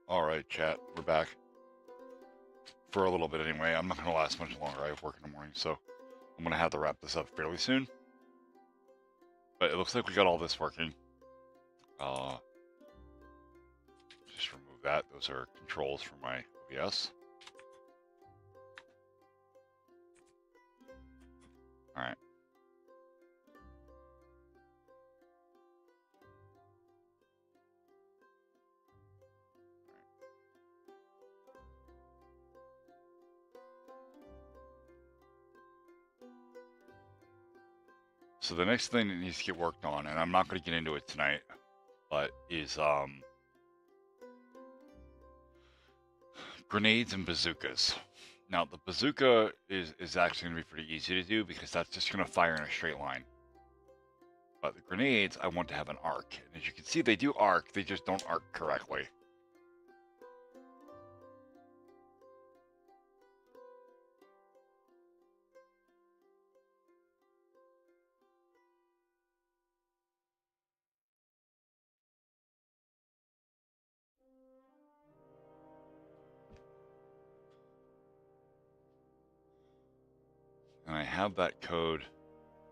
A: Alright, chat, we're back. For a little bit anyway. I'm not going to last much longer. I have work in the morning, so I'm going to have to wrap this up fairly soon. But it looks like we got all this working. Just remove that. Those are controls for my OBS. Alright. So the next thing that needs to get worked on, and I'm not going to get into it tonight, but is grenades and bazookas. Now the bazooka is actually going to be pretty easy to do because that's just going to fire in a straight line. But the grenades, I want to have an arc. And as you can see, they do arc, they just don't arc correctly. And I have that code.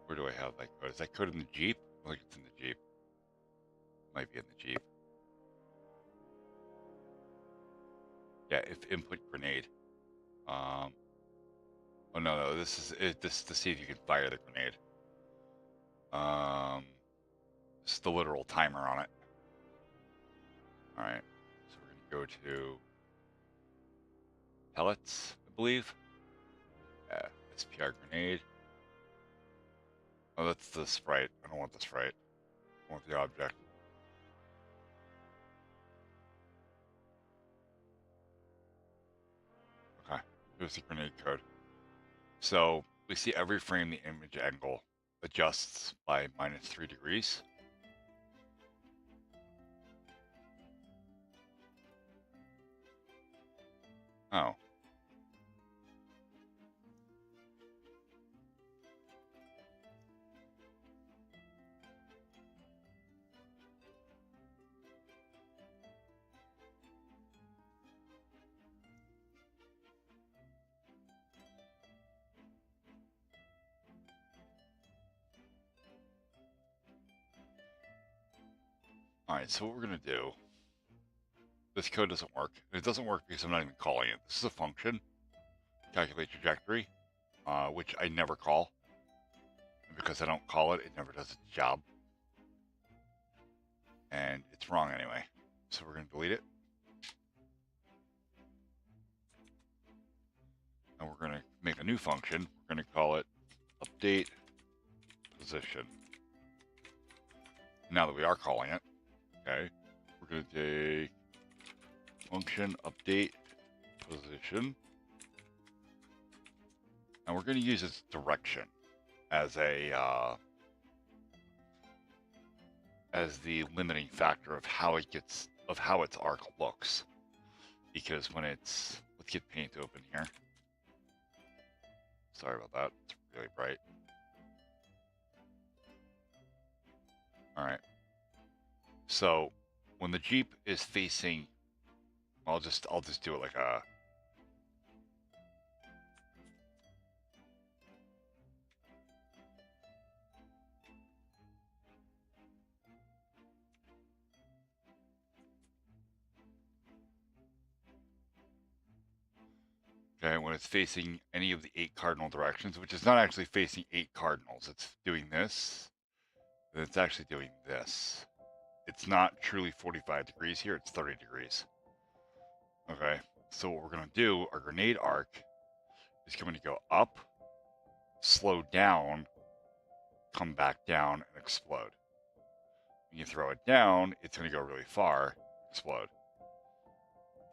A: Where do I have that code? Is that code in the Jeep? I think it's in the Jeep. Might be in the Jeep. Yeah, if input grenade. Oh no, this is it. This is to see if you can fire the grenade. This is the literal timer on it. All right, so we're gonna go to pellets, I believe. Yeah, SPR grenade. Oh, that's the sprite. I don't want the sprite. I want the object. Okay, here's the grenade code. So we see every frame the image angle adjusts by -3 degrees. Oh. Alright, so what we're going to do, this code doesn't work. It doesn't work because I'm not even calling it. This is a function, calculate trajectory, which I never call. And because I don't call it, it never does its job. And it's wrong anyway. So we're going to delete it. And we're going to make a new function. We're going to call it update position. Now that we are calling it, okay, we're going to take function update position, and we're going to use its direction as a as the limiting factor of how it gets how its arc looks. Because when it's, let's get paint open here. Sorry about that. It's really bright. All right. So when the Jeep is facing, I'll just do it like a okay, when it's facing any of the 8 cardinal directions, which is not actually facing 8 cardinals. It's doing this, and it's actually doing this. It's not truly 45 degrees here, it's 30 degrees. Okay, so what we're going to do, our grenade arc is going to go up, slow down, come back down, and explode. When you throw it down, it's going to go really far, explode.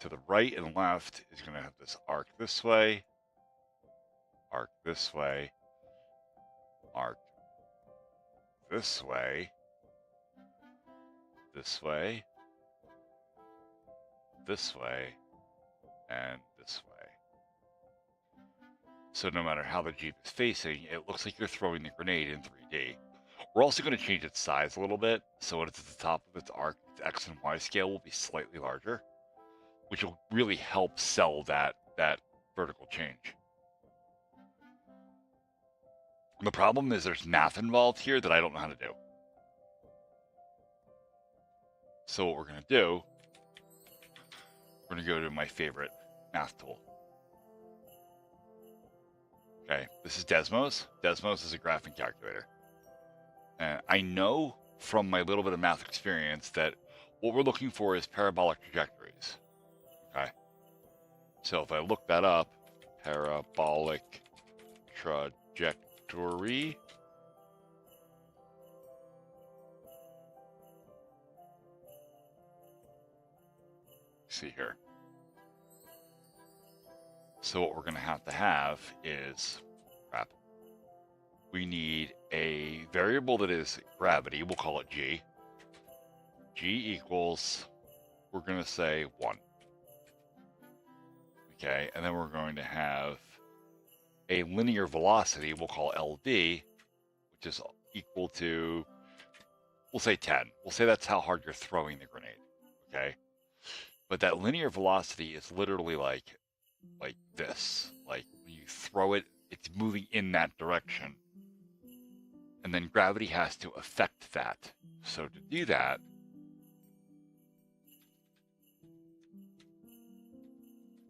A: To the right and left is going to have this arc this way, arc this way, arc this way, this way, this way, and this way. So no matter how the Jeep is facing, it looks like you're throwing the grenade in 3D. We're also going to change its size a little bit, so when it's at the top of its arc, its X and Y scale will be slightly larger. which will really help sell that vertical change. The problem is there's math involved here that I don't know how to do. So what we're going to do, we're going to go to my favorite math tool. Okay, this is Desmos. Desmos is a graphing calculator. And I know from my little bit of math experience that what we're looking for is parabolic trajectories. Okay, so if I look that up, parabolic trajectory. See here. So what we're going to have is, crap, we need a variable that is gravity. We'll call it G. G equals, we're going to say 1. Okay, and then we're going to have a linear velocity, we'll call LD, which is equal to, we'll say 10. We'll say that's how hard you're throwing the grenade, okay? But that linear velocity is literally like this. Like when you throw it, it's moving in that direction. And then gravity has to affect that. So to do that,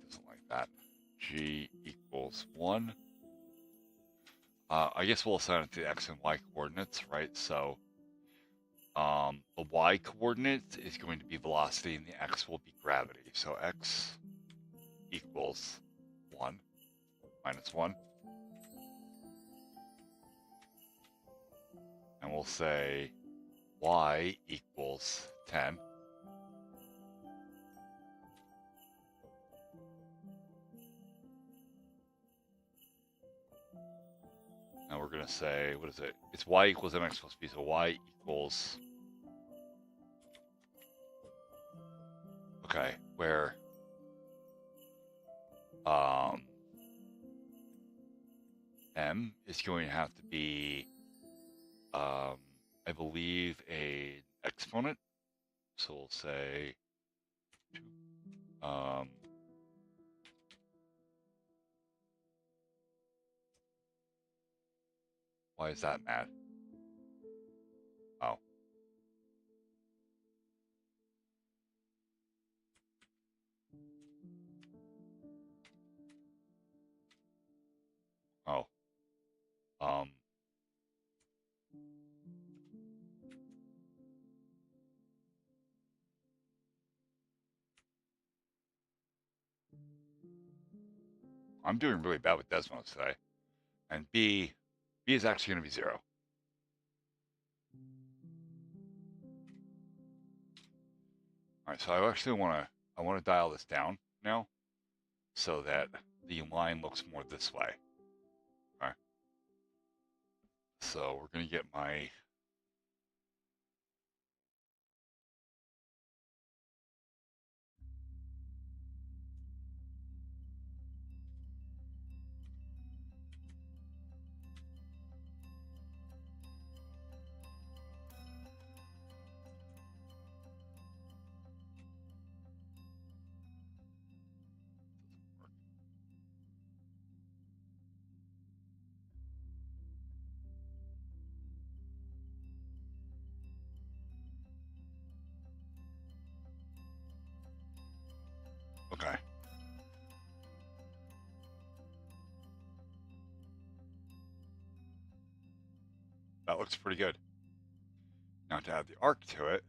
A: something like that, G equals 1. I guess we'll assign it to the X and Y coordinates, right? So the Y coordinate is going to be velocity and the X will be gravity. So X equals 1 minus 1. And we'll say Y equals 10. Now we're going to say, what is it? It's Y equals MX plus B. So Y equals, okay, where M is going to have to be, I believe, an exponent. So we'll say, why is that mad? Oh. Oh. I'm doing really bad with Desmos today. And B is actually going to be 0. All right, so I actually want to dial this down now so that the line looks more this way. All right. So we're going to get my okay. That looks pretty good. Now to add the arc to it,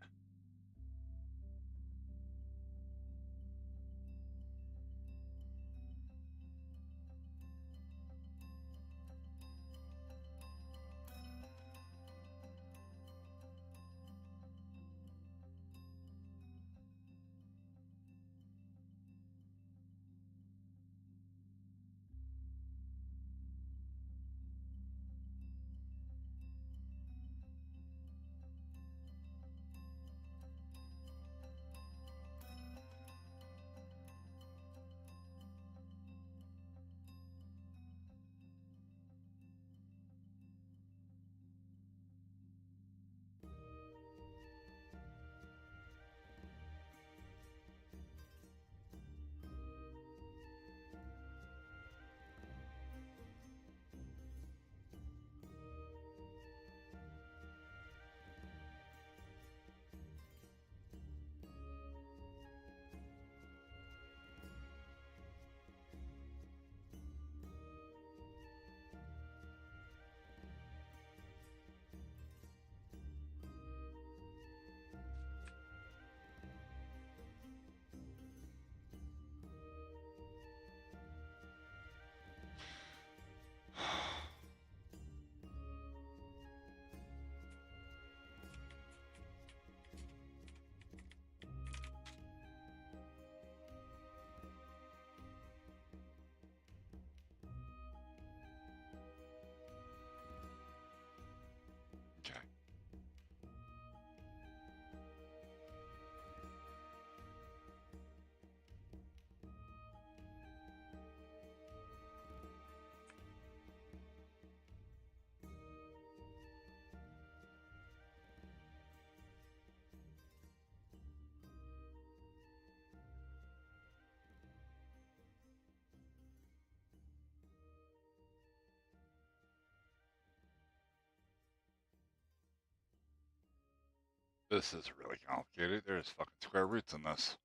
A: This is really complicated. There's fucking square roots in this.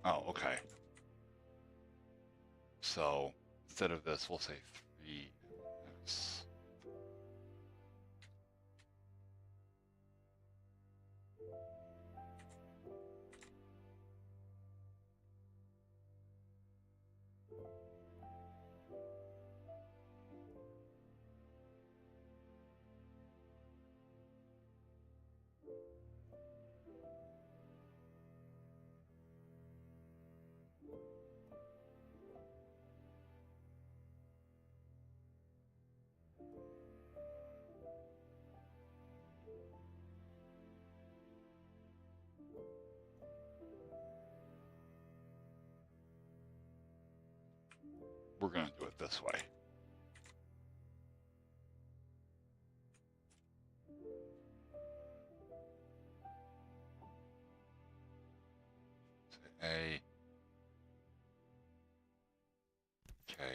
A: Oh, okay. So instead of this, we'll say 3x. We're going to do it this way. A, K, okay.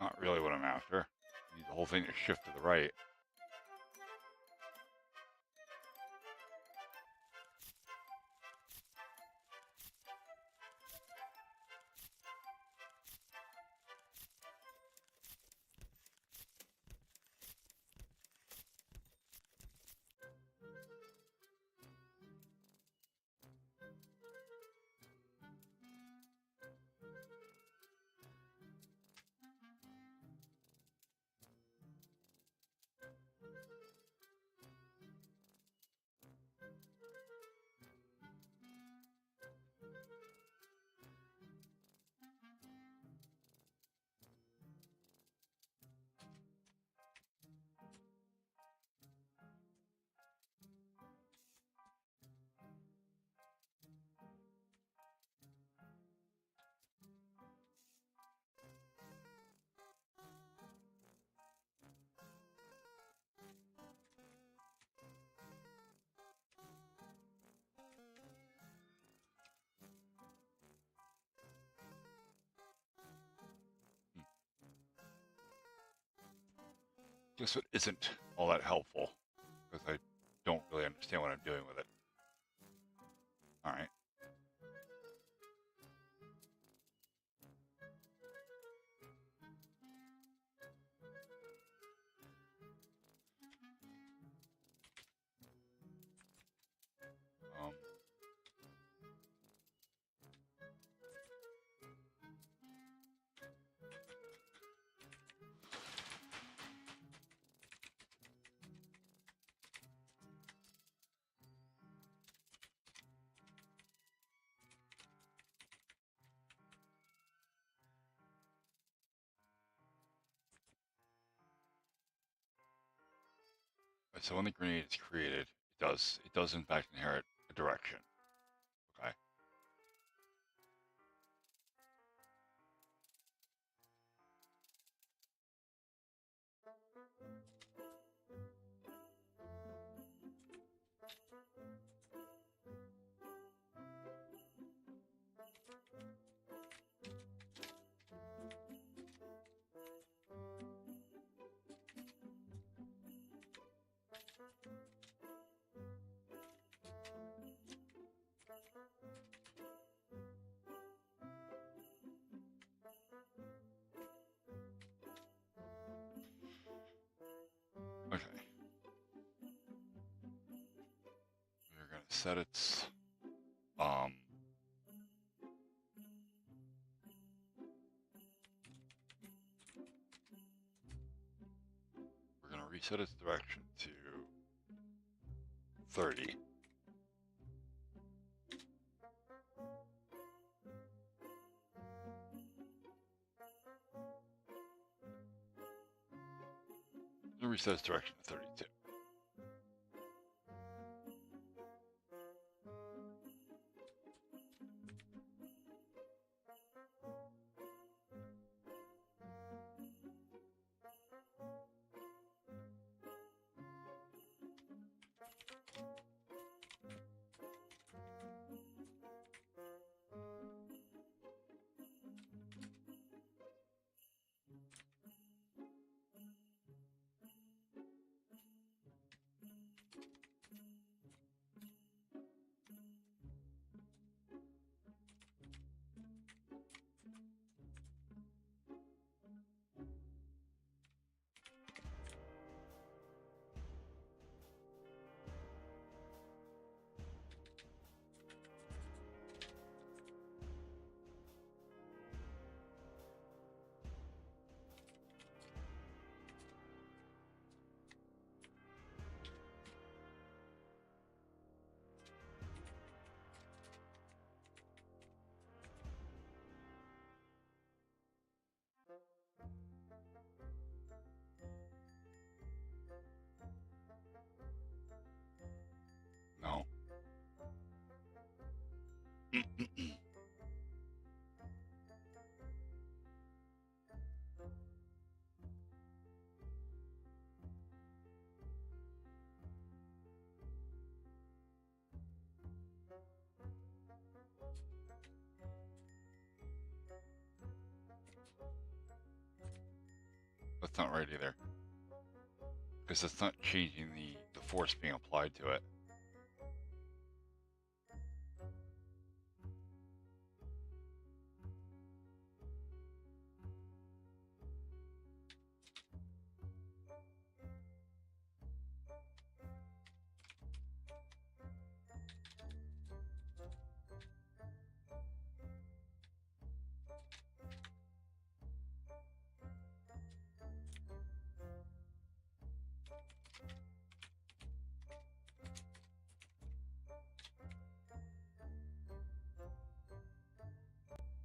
A: Not really what I'm after. Need the whole thing to shift to the right. Guess it isn't all that helpful because I don't really understand what I'm doing with it. All right. Um, so when the grenade is created, it does in fact inherit a direction. Okay. set its we're going to reset its direction to 30. And reset its direction to 32. No. That's not right either. Because it's not changing the force being applied to it.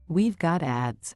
C: We've got ads.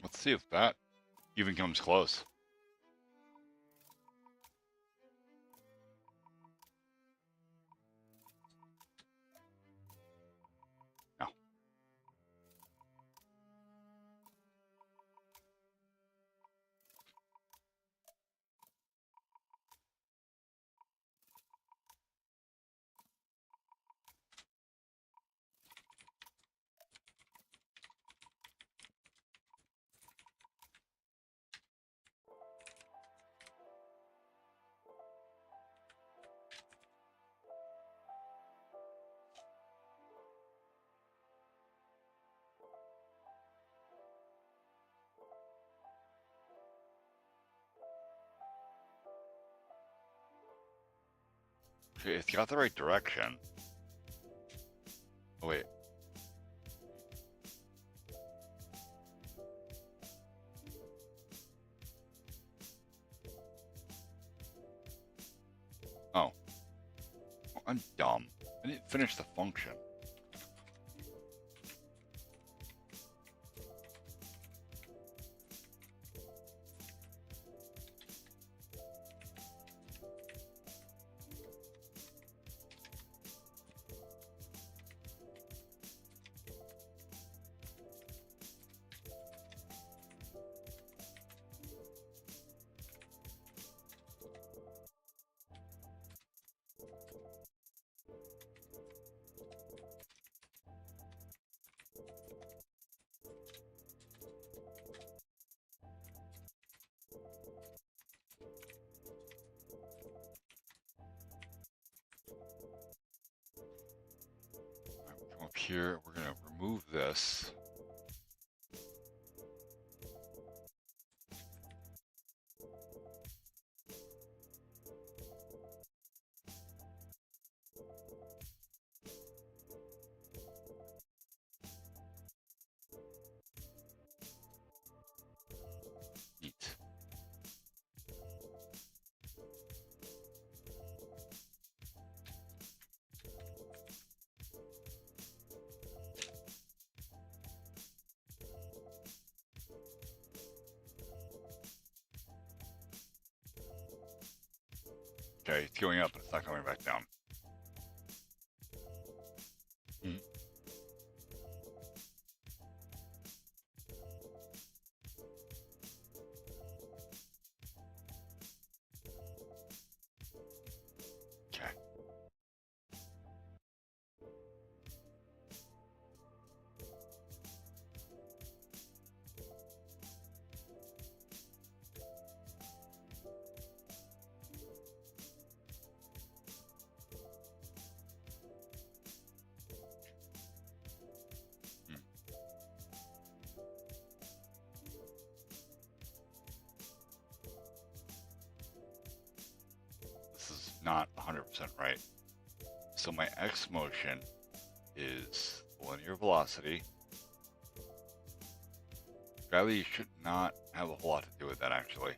C: Let's see if that even comes close. No.
A: Okay, it's got the right direction. Oh, wait. Oh. I'm dumb. I didn't finish the function. Come up here, we're gonna remove this. Neat. Okay, it's going up, but it's not coming back down. Okay. This is not 100% right. So my X motion is linear velocity. Gravity should not have a whole lot to do with that, actually.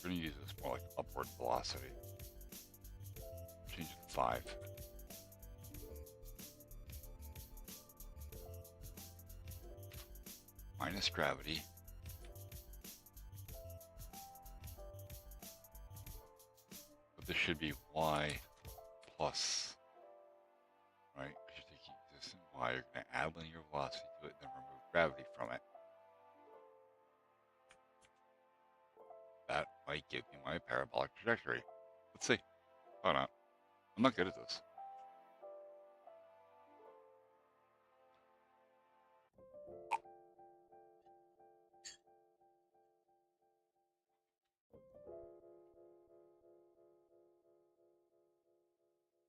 A: We're going to use this more like upward velocity. Change it to 5. Minus gravity. But this should be y plus, right? Because you're taking existing y, you're going to add linear velocity to it, then remove gravity from it. That might give me my parabolic trajectory. Let's see. Oh no. I'm not good at this.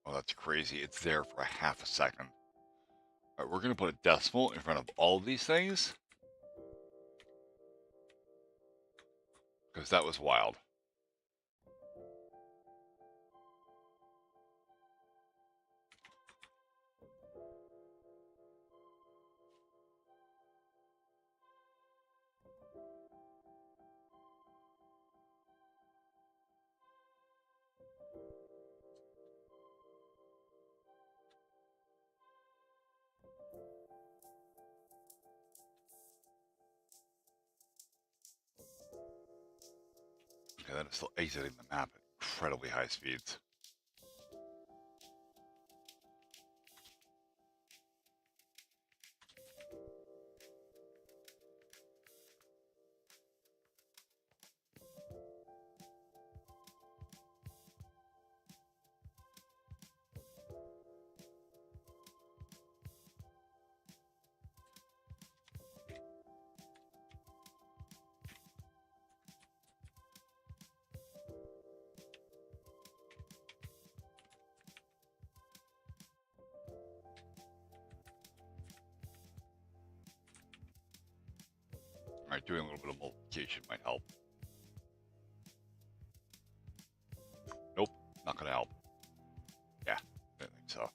A: Oh, that's crazy. It's there for a half a second. All right, we're going to put a decimal in front of all of these things. Because that was wild. Okay, that is still exiting the map at incredibly high speeds. Alright, doing a little bit of multiplication might help. Nope, not gonna help. Yeah, I didn't think so.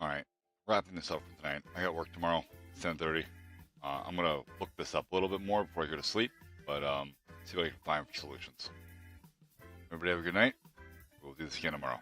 A: Alright, wrapping this up for tonight. I got work tomorrow, 10:30. I'm gonna look this up a little bit more before I go to sleep, but see what I can find for solutions. Everybody have a good night. We'll do this again tomorrow.